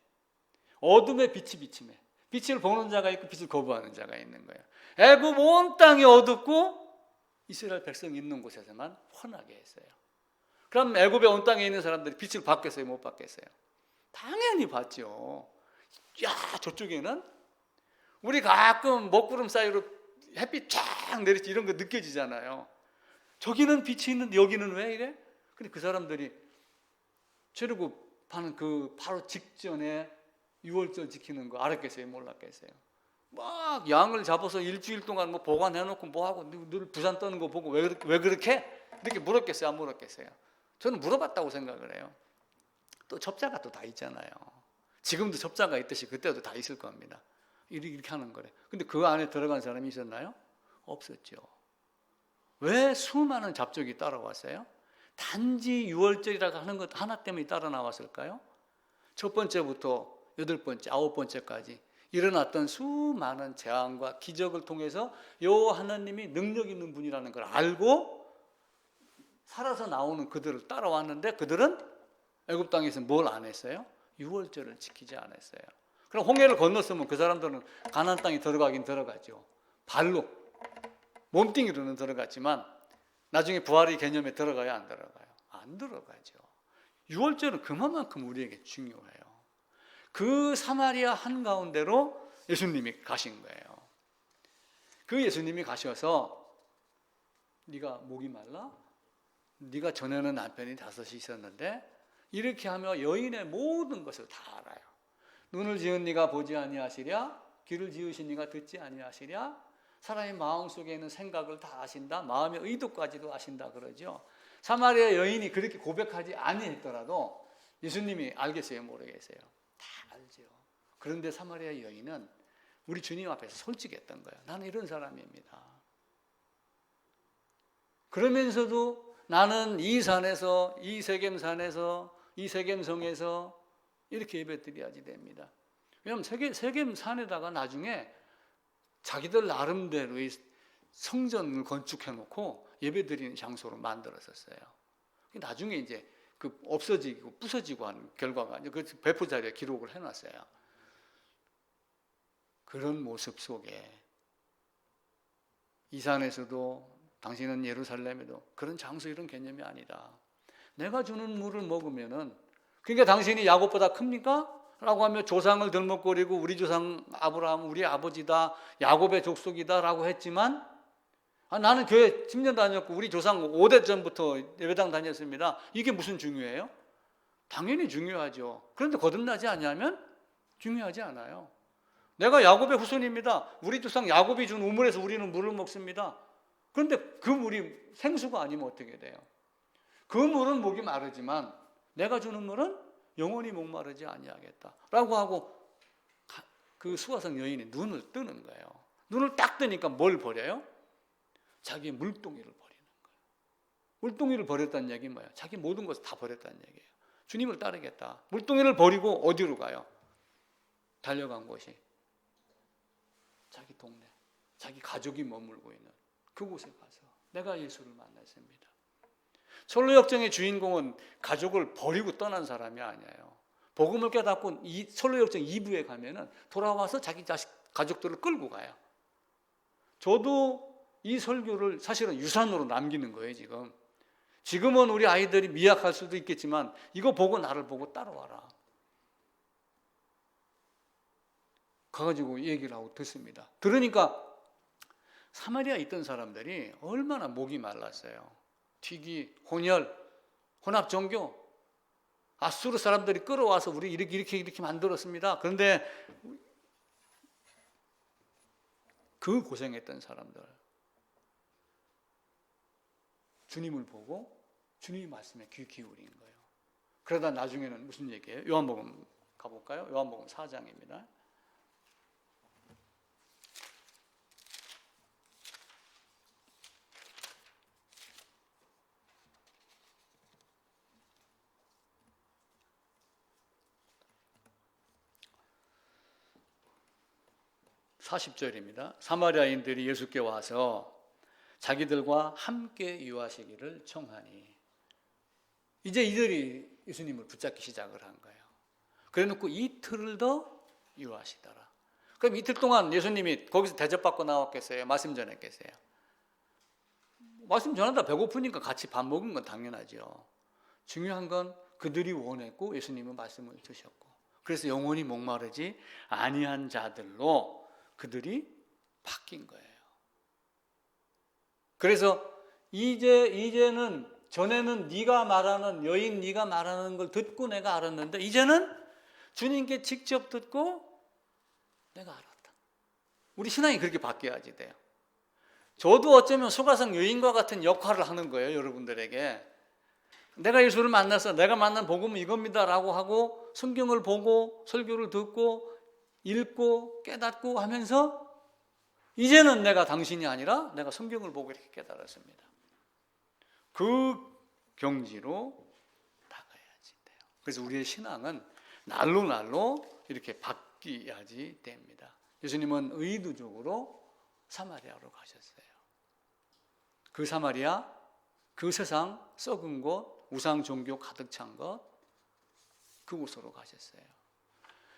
어둠에 빛이 비추매, 빛을 보는 자가 있고 빛을 거부하는 자가 있는 거예요. 애굽 온 땅이 어둡고 이스라엘 백성이 있는 곳에서만 환하게 했어요. 그럼 애굽의 온 땅에 있는 사람들이 빛을 받겠어요? 못 받겠어요? 당연히 받죠. 야, 저쪽에는 우리 가끔 먹구름 사이로 햇빛 쫙 내리지 이런 거 느껴지잖아요. 저기는 빛이 있는데 여기는 왜 이래? 근데 그 사람들이 출애굽하는 그 바로 직전에 유월절 지키는 거 알았겠어요? 몰랐겠어요? 막 양을 잡아서 일주일 동안 뭐 보관해놓고 뭐하고 늘 부산 떠는 거 보고 왜 그렇게? 이렇게 물었겠어요? 안 물었겠어요? 저는 물어봤다고 생각을 해요. 또 첩자가 또 다 있잖아요. 지금도 첩자가 있듯이 그때도 다 있을 겁니다. 이렇게 하는 거래. 근데 그 안에 들어간 사람이 있었나요? 없었죠. 왜 수많은 잡족이 따라왔어요? 단지 유월절이라고 하는 것 하나 때문에 따라 나왔을까요? 첫 번째부터 8번째, 9번째까지 일어났던 수많은 재앙과 기적을 통해서 요 하나님이 능력 있는 분이라는 걸 알고 살아서 나오는 그들을 따라왔는데 그들은 애굽 땅에서 뭘 안 했어요? 유월절을 지키지 않았어요. 그럼 홍해를 건넜으면 그 사람들은 가나안 땅에 들어가긴 들어가죠. 발로 몸뚱이로는 들어갔지만 나중에 부활의 개념에 들어가야 안 들어가요? 안 들어가죠. 유월절은 그만큼 우리에게 중요해요. 그 사마리아 한가운데로 예수님이 가신 거예요. 그 예수님이 가셔서 네가 목이 말라? 네가 전에는 남편이 5이 있었는데 이렇게 하며 여인의 모든 것을 다 알아요. 눈을 지은 네가 보지 아니하시랴? 귀를 지으신 네가 듣지 아니하시랴? 사람의 마음속에 있는 생각을 다 아신다. 마음의 의도까지도 아신다 그러죠. 사마리아 여인이 그렇게 고백하지 아니했더라도 예수님이 알겠어요? 모르겠어요? 다 알죠. 그런데 사마리아 여인은 우리 주님 앞에서 솔직했던 거예요. 나는 이런 사람입니다. 그러면서도 나는 이 산에서, 이 세겜산에서, 이 세겜성에서 이렇게 예배드려야지 됩니다. 왜냐하면 세겜산에다가 나중에 자기들 나름대로의 성전을 건축해놓고 예배드리는 장소로 만들었었어요. 나중에 이제 그 없어지고 부서지고 하는 결과가 그 배포 자리에 기록을 해놨어요. 그런 모습 속에 이 산에서도 당신은 예루살렘에도 그런 장소 이런 개념이 아니다. 내가 주는 물을 먹으면은 그러니까 당신이 야곱보다 큽니까? 라고 하며 조상을 들먹거리고 우리 조상 아브라함 우리 아버지다 야곱의 족속이다 라고 했지만 나는 교회 10년 다녔고 우리 조상 5대 전부터 예배당 다녔습니다. 이게 무슨 중요해요? 당연히 중요하죠. 그런데 거듭나지 않냐면 중요하지 않아요. 내가 야곱의 후손입니다. 우리 조상 야곱이 준 우물에서 우리는 물을 먹습니다. 그런데 그 물이 생수가 아니면 어떻게 돼요? 그 물은 목이 마르지만 내가 주는 물은 영원히 목마르지 아니하겠다라고 하고 그 수가성 여인이 눈을 뜨는 거예요. 눈을 딱 뜨니까 뭘 버려요? 자기의 물동이를 버리는 거예요. 물동이를 버렸다는 얘기는 뭐예요? 자기 모든 것을 다 버렸다는 얘기예요. 주님을 따르겠다. 물동이를 버리고 어디로 가요? 달려간 곳이 자기 동네, 자기 가족이 머물고 있는 그곳에 가서 내가 예수를 만났습니다. 솔로역정의 주인공은 가족을 버리고 떠난 사람이 아니에요. 복음을 깨닫고 이 솔로역정 2부에 가면은 돌아와서 자기 가족들을 끌고 가요. 저도 이 설교를 사실은 유산으로 남기는 거예요. 지금은 우리 아이들이 미약할 수도 있겠지만 이거 보고 나를 보고 따라와라. 가가지고 얘기를 하고 듣습니다. 들으니까 사마리아에 있던 사람들이 얼마나 목이 말랐어요. 튀기, 혼혈, 혼합 종교, 아수르 사람들이 끌어와서 우리 이렇게 만들었습니다. 그런데 그 고생했던 사람들 주님을 보고 주님의 말씀에 귀 기울인 거예요. 그러다 나중에는 무슨 얘기예요? 요한복음 가볼까요? 요한복음 4장입니다. (40절입니다) 사마리아인들이 예수께 와서 자기들과 함께 유하시기를 청하니, 이제 이들이 예수님을 붙잡기 시작을 한 거예요. 그래놓고 이틀을 더 유하시더라. 그럼 이틀 동안 예수님이 거기서 대접받고 나왔겠어요? 말씀 전했겠어요? 말씀 전하다 배고프니까 같이 밥 먹은 건 당연하죠. 중요한 건 그들이 원했고 예수님은 말씀을 주셨고, 그래서 영원히 목마르지 아니한 자들로 그들이 바뀐 거예요. 그래서 이제는 전에는 네가 말하는 여인 네가 말하는 걸 듣고 내가 알았는데 이제는 주님께 직접 듣고 내가 알았다. 우리 신앙이 그렇게 바뀌어야지 돼요. 저도 어쩌면 소가성 여인과 같은 역할을 하는 거예요. 여러분들에게 내가 예수를 만나서 내가 만난 복음은 이겁니다 라고 하고 성경을 보고 설교를 듣고 읽고 깨닫고 하면서 이제는 내가 당신이 아니라 내가 성경을 보고 이렇게 깨달았습니다. 그 경지로 나가야지 돼요. 그래서 우리의 신앙은 날로 이렇게 바뀌어야지 됩니다. 예수님은 의도적으로 사마리아로 가셨어요. 그 사마리아, 그 세상 썩은 곳, 우상 종교 가득 찬 것, 그곳으로 가셨어요.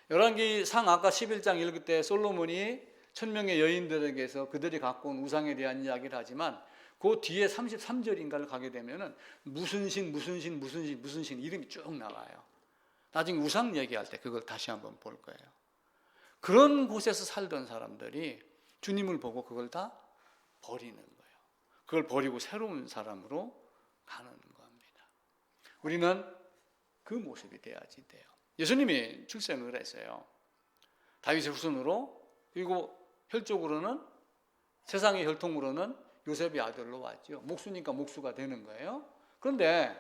열왕기상 아까 11장 읽을 때 솔로몬이 1000명의 여인들에게서 그들이 갖고 온 우상에 대한 이야기를 하지만 그 뒤에 33절인가를 가게 되면은 무슨 신 이름이 쭉 나와요. 나중에 우상 얘기할 때 그걸 다시 한번 볼 거예요. 그런 곳에서 살던 사람들이 주님을 보고 그걸 다 버리는 거예요. 그걸 버리고 새로운 사람으로 가는 겁니다. 우리는 그 모습이 돼야지 돼요. 예수님이 출생을 했어요. 다윗의 후손으로, 그리고 혈족으로는, 세상의 혈통으로는 요셉의 아들로 왔죠. 목수니까 목수가 되는 거예요. 그런데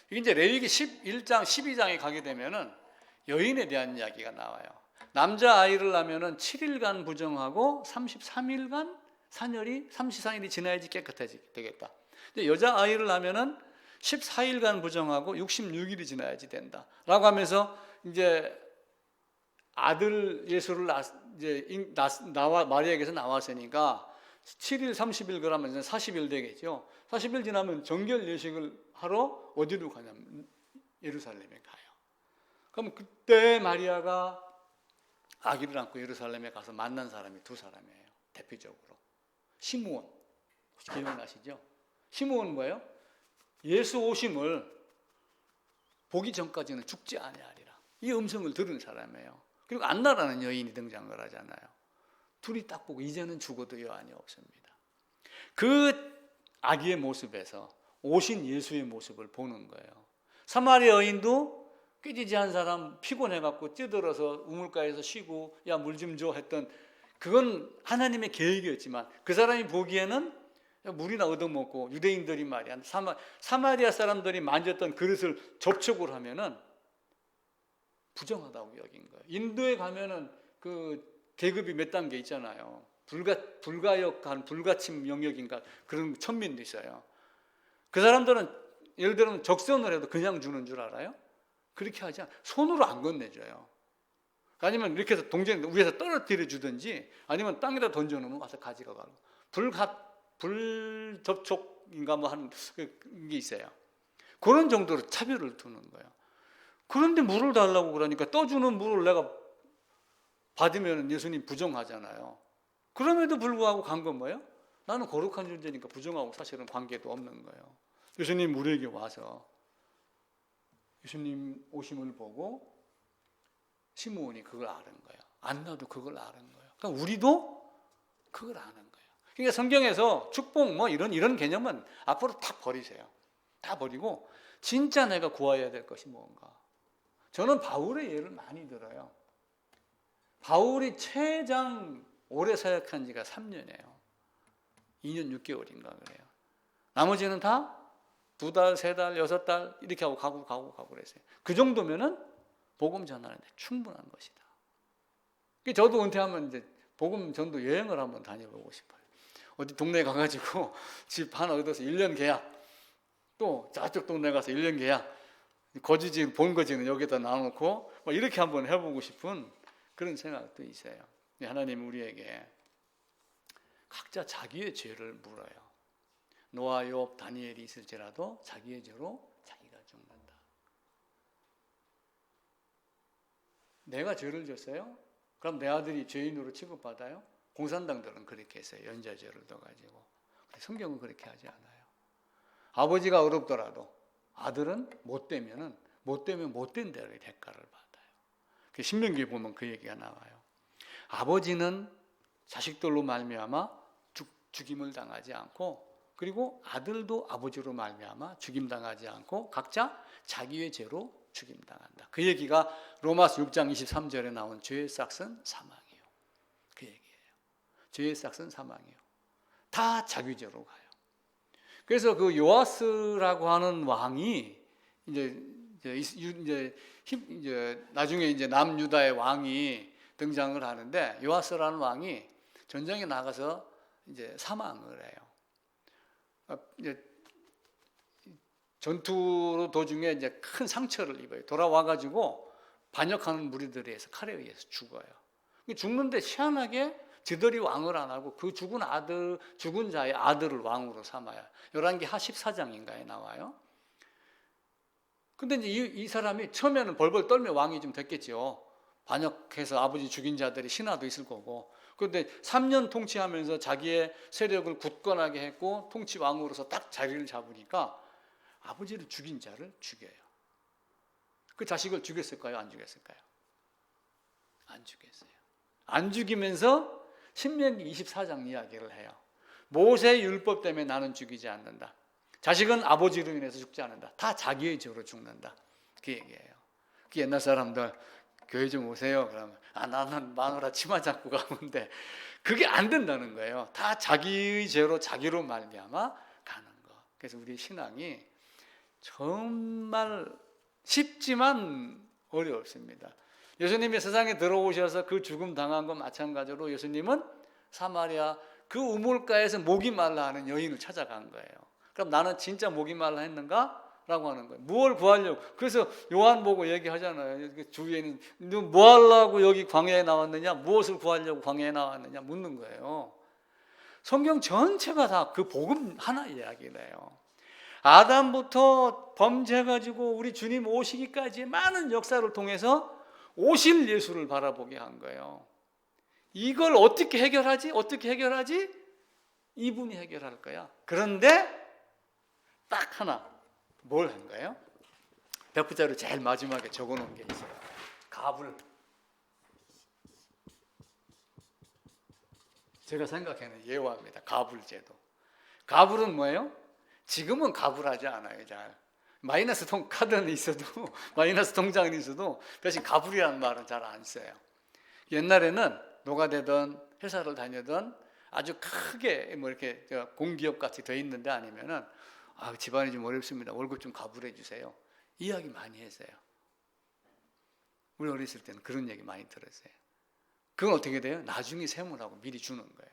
이제 레위기 11장 12장에 가게 되면은 여인에 대한 이야기가 나와요. 남자 아이를 낳으면은 7일간 부정하고 33일간 사녀리 33일이 지나야지 깨끗해지 되겠다. 근데 여자 아이를 낳으면은 14일간 부정하고 66일이 지나야지 된다. 라고 하면서 이제 아들 예수를 나와 마리아에게서 나왔으니까 7일 30일 그러면 40일 되겠죠. 40일 지나면 정결 예식을 하러 어디로 가냐면 예루살렘에 가요. 그럼 그때 마리아가 아기를 안고 예루살렘에 가서 만난 사람이 두 사람이에요. 대표적으로 시므온, 혹시 기억나시죠? 시므온은 뭐예요? 예수 오심을 보기 전까지는 죽지 아니하리라, 이 음성을 들은 사람이에요. 그리고 안나라는 여인이 등장을 하잖아요. 둘이 딱 보고 이제는 죽어도 여한이 없습니다. 그 아기의 모습에서 오신 예수의 모습을 보는 거예요. 사마리아 여인도 꾀지지한 사람 피곤해갖고 찌들어서 우물가에서 쉬고 야 물 좀 줘 했던, 그건 하나님의 계획이었지만 그 사람이 보기에는 물이나 얻어먹고, 유대인들이 말이야 사마리아 사람들이 만졌던 그릇을 접촉을 하면은 부정하다고 여긴 거예요. 인도에 가면은 그 계급이 몇 단계 있잖아요. 불가역한 불가침 영역인가 그런 천민도 있어요. 그 사람들은 예를 들면 적선을 해도 그냥 주는 줄 알아요? 그렇게 하지 않아요. 손으로 안 건네줘요. 아니면 이렇게 해서 동전 위에서 떨어뜨려 주든지 아니면 땅에다 던져놓으면 와서 가지고 가고. 불접촉인가 뭐 하는 게 있어요. 그런 정도로 차별을 두는 거예요. 그런데 물을 달라고 그러니까 떠주는 물을 내가 받으면 예수님 부정하잖아요. 그럼에도 불구하고 간 건 뭐예요? 나는 거룩한 존재니까 부정하고 사실은 관계도 없는 거예요. 예수님 우리에게 와서 예수님 오심을 보고 시므온이 그걸 아는 거예요. 안나도 그걸 아는 거예요. 그러니까 우리도 그걸 아는 거예요. 그러니까 성경에서 축복 뭐 이런 개념은 앞으로 다 버리세요. 다 버리고 진짜 내가 구해야 될 것이 뭔가. 저는 바울의 예를 많이 들어요. 바울이 최장 오래 사역한 지가 3년이에요. 2년 6개월인가 그래요. 나머지는 다 2달, 3달, 6달 이렇게 하고 가고 그랬어요. 그 정도면은 복음 전하는데 충분한 것이다. 저도 은퇴하면 이제 복음 전도 여행을 한번 다녀보고 싶어요. 어디 동네에 가가지고 집 하나 얻어서 1년 계약, 또 저쪽 동네 가서 1년 계약, 거주지 본 거지는 여기다 놔놓고 뭐 이렇게 한번 해보고 싶은 그런 생각도 있어요. 하나님 우리에게 각자 자기의 죄를 물어요. 노아, 욥, 다니엘이 있을지라도 자기의 죄로 자기가 죽는다. 내가 죄를 졌어요? 그럼 내 아들이 죄인으로 취급받아요? 공산당들은 그렇게 했어요. 연좌죄를 넣어가지고. 성경은 그렇게 하지 않아요. 아버지가 어렵더라도 아들은 못되면 못된 대로의 대가를 받아요. 신명기에 보면 그 얘기가 나와요. 아버지는 자식들로 말미암아 죽임을 당하지 않고, 그리고 아들도 아버지로 말미암아 죽임당하지 않고 각자 자기의 죄로 죽임당한다. 그 얘기가 로마서 6장 23절에 나온 죄의 싹은 사망이에요. 그 얘기예요. 죄의 싹은 사망이에요. 다 자기 죄로 가요. 그래서 그 요아스라고 하는 왕이 이제 나중에 이제 남유다의 왕이 등장을 하는데, 요아스라는 왕이 전쟁에 나가서 이제 사망을 해요. 이제 전투 도중에 이제 큰 상처를 입어요. 돌아와가지고 반역하는 무리들에 의해서 칼에 의해서 죽어요. 죽는데 희한하게 저들이 왕을 안 하고 그 죽은 자의 아들을 왕으로 삼아요. 열왕기하 14장인가에 나와요. 근데 이제 이 사람이 처음에는 벌벌 떨며 왕이 좀 됐겠죠. 반역해서 아버지 죽인 자들이 신하도 있을 거고. 그런데 3년 통치하면서 자기의 세력을 굳건하게 했고 통치 왕으로서 딱 자리를 잡으니까 아버지를 죽인 자를 죽여요. 그 자식을 죽였을까요? 안 죽였을까요? 안 죽였어요. 안 죽이면서 신명기 24장 이야기를 해요. 모세의 율법 때문에 나는 죽이지 않는다. 자식은 아버지로 인해서 죽지 않는다. 다 자기의 죄로 죽는다. 그 얘기예요. 그 옛날 사람들 교회 좀 오세요. 그러면 나는 마누라 치마 잡고 가면 돼. 그게 안 된다는 거예요. 다 자기의 죄로 자기로 말미암아 가는 거. 그래서 우리 신앙이 정말 쉽지만 어렵습니다. 예수님이 세상에 들어오셔서 그 죽음 당한 것 마찬가지로 예수님은 사마리아 그 우물가에서 목이 말라 하는 여인을 찾아간 거예요. 그럼 나는 진짜 목이 말라 했는가? 라고 하는 거예요. 무엇을 구하려고? 그래서 요한 보고 얘기하잖아요. 주위에는 너 뭐 하려고 여기 광야에 나왔느냐? 무엇을 구하려고 광야에 나왔느냐? 묻는 거예요. 성경 전체가 다 그 복음 하나 이야기래요. 아담부터 범죄해가지고 우리 주님 오시기까지의 많은 역사를 통해서 오실 예수를 바라보게 한 거예요. 이걸 어떻게 해결하지? 어떻게 해결하지? 이분이 해결할 거야. 그런데 딱 하나 뭘 한 거예요? 벽부자로 제일 마지막에 적어놓은 게 있어요. 가불. 제가 생각하는 예화입니다. 가불제도. 가불은 뭐예요? 지금은 가불하지 않아요. 잘 마이너스 카드는 있어도 마이너스 통장은 있어도 대신 가불이라는 말은 잘 안 써요. 옛날에는 노가대든 회사를 다니던 아주 크게 뭐 이렇게 공기업 같이 돼 있는데 아니면은 집안이 좀 어렵습니다. 월급 좀 가불해 주세요. 이야기 많이 했어요. 우리 어렸을 때는 그런 얘기 많이 들었어요. 그건 어떻게 돼요? 나중에 세무라고 미리 주는 거예요.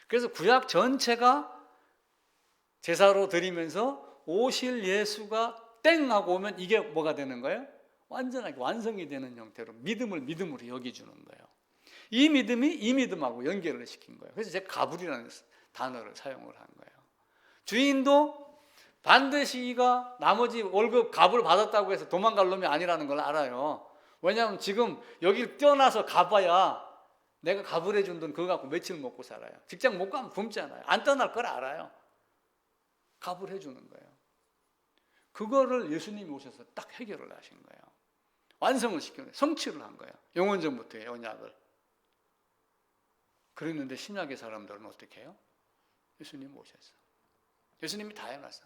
그래서 구약 전체가 제사로 드리면서 오실 예수가 땡 하고 오면 이게 뭐가 되는 거예요? 완전하게 완성이 되는 형태로 믿음을 믿음으로 여기주는 거예요. 이 믿음이 이 믿음하고 연결을 시킨 거예요. 그래서 제가 가불이라는 단어를 사용을 한 거예요. 주인도 반드시 이가 나머지 월급 갑을 받았다고 해서 도망갈 놈이 아니라는 걸 알아요. 왜냐하면 지금 여기를 뛰어나서 가봐야 내가 갑을 해준 돈 그거 갖고 며칠 먹고 살아요. 직장 못 가면 굶잖아요. 안 떠날 걸 알아요. 갑을 해주는 거예요. 그거를 예수님이 오셔서 딱 해결을 하신 거예요. 완성을 시켜요. 성취를 한 거예요. 영원전부터의 언약을. 그랬는데 신약의 사람들은 어떻게 해요? 예수님 오셨어. 예수님이 다 해놨어.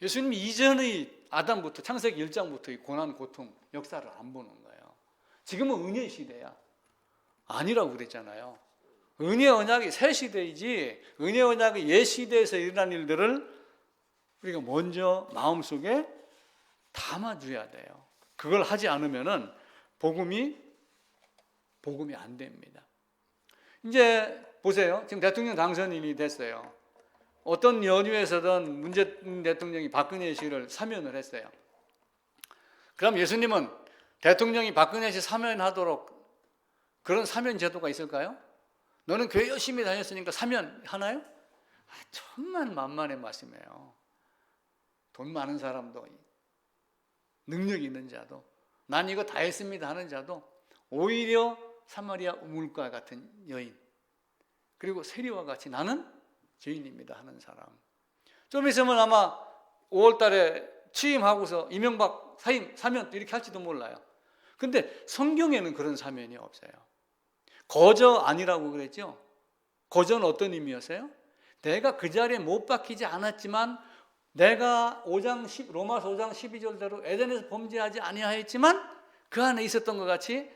예수님이 이전의 아담부터 창세기 1장부터의 고난, 고통, 역사를 안 보는 거예요. 지금은 은혜의 시대야. 아니라고 그랬잖아요. 은혜 언약이 새 시대이지 은혜 언약의 옛 시대에서 일어난 일들을 우리가 먼저 마음속에 담아줘야 돼요. 그걸 하지 않으면은 복음이 안 됩니다. 이제 보세요. 지금 대통령 당선인이 됐어요. 어떤 연유에서든 문재인 대통령이 박근혜 씨를 사면을 했어요. 그럼 예수님은 대통령이 박근혜 씨 사면하도록 그런 사면 제도가 있을까요? 너는 교회 열심히 다녔으니까 사면하나요? 천만 만만의 말씀이에요. 돈 많은 사람도 능력 있는 자도 난 이거 다 했습니다 하는 자도 오히려 사마리아 우물가 같은 여인 그리고 세리와 같이 나는 죄인입니다 하는 사람. 좀 있으면 아마 5월 달에 취임하고서 이명박 사면 이렇게 할지도 몰라요. 근데 성경에는 그런 사면이 없어요. 거저 아니라고 그랬죠. 거저는 어떤 의미였어요? 내가 그 자리에 못 박히지 않았지만 내가 로마서 5장 12절대로 에덴에서 범죄하지 아니하였지만 그 안에 있었던 것 같이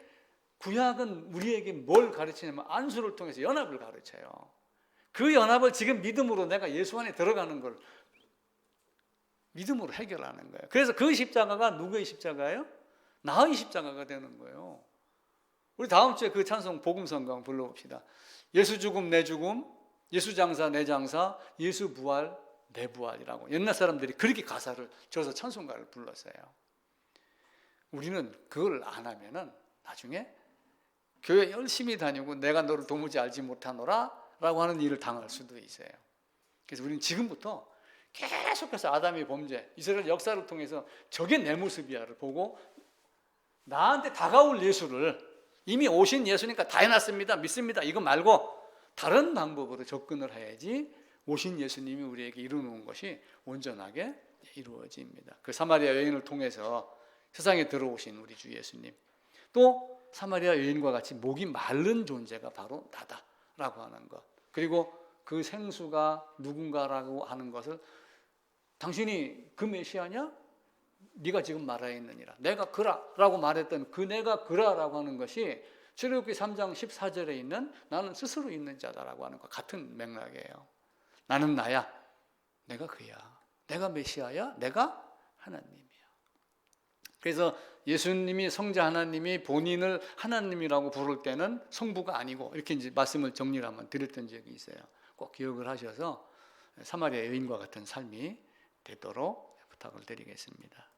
구약은 우리에게 뭘 가르치냐면 안수를 통해서 연합을 가르쳐요. 그 연합을 지금 믿음으로 내가 예수 안에 들어가는 걸 믿음으로 해결하는 거예요. 그래서 그 십자가가 누구의 십자가예요? 나의 십자가가 되는 거예요. 우리 다음 주에 그 찬송 복음성경 불러봅시다. 예수 죽음 내 죽음, 예수 장사 내 장사, 예수 부활 내 부활이라고 옛날 사람들이 그렇게 가사를 줘서 찬송가를 불렀어요. 우리는 그걸 안 하면은 나중에 교회 열심히 다니고 내가 너를 도무지 알지 못하노라 라고 하는 일을 당할 수도 있어요. 그래서 우리는 지금부터 계속해서 아담의 범죄, 이스라엘 역사를 통해서 저게 내 모습이야를 보고 나한테 다가올 예수를 이미 오신 예수니까 다 해놨습니다. 믿습니다. 이거 말고 다른 방법으로 접근을 해야지 오신 예수님이 우리에게 이루어놓은 것이 온전하게 이루어집니다. 그 사마리아 여인을 통해서 세상에 들어오신 우리 주 예수님, 또 사마리아 여인과 같이 목이 마른 존재가 바로 나다라고 하는 것, 그리고 그 생수가 누군가라고 하는 것을 당신이 그 메시아냐? 네가 지금 말하였느니라. 내가 그라라고 말했던 그 내가 그라라고 하는 것이 출애굽기 3장 14절에 있는 나는 스스로 있는 자다라고 하는 것 같은 맥락이에요. 나는 나야. 내가 그야. 내가 메시아야. 내가 하나님이야. 그래서 예수님이 성자 하나님이 본인을 하나님이라고 부를 때는 성부가 아니고 이렇게 이제 말씀을 정리를 한번 드렸던 적이 있어요. 꼭 기억을 하셔서 사마리아 여인과 같은 삶이 되도록 부탁을 드리겠습니다.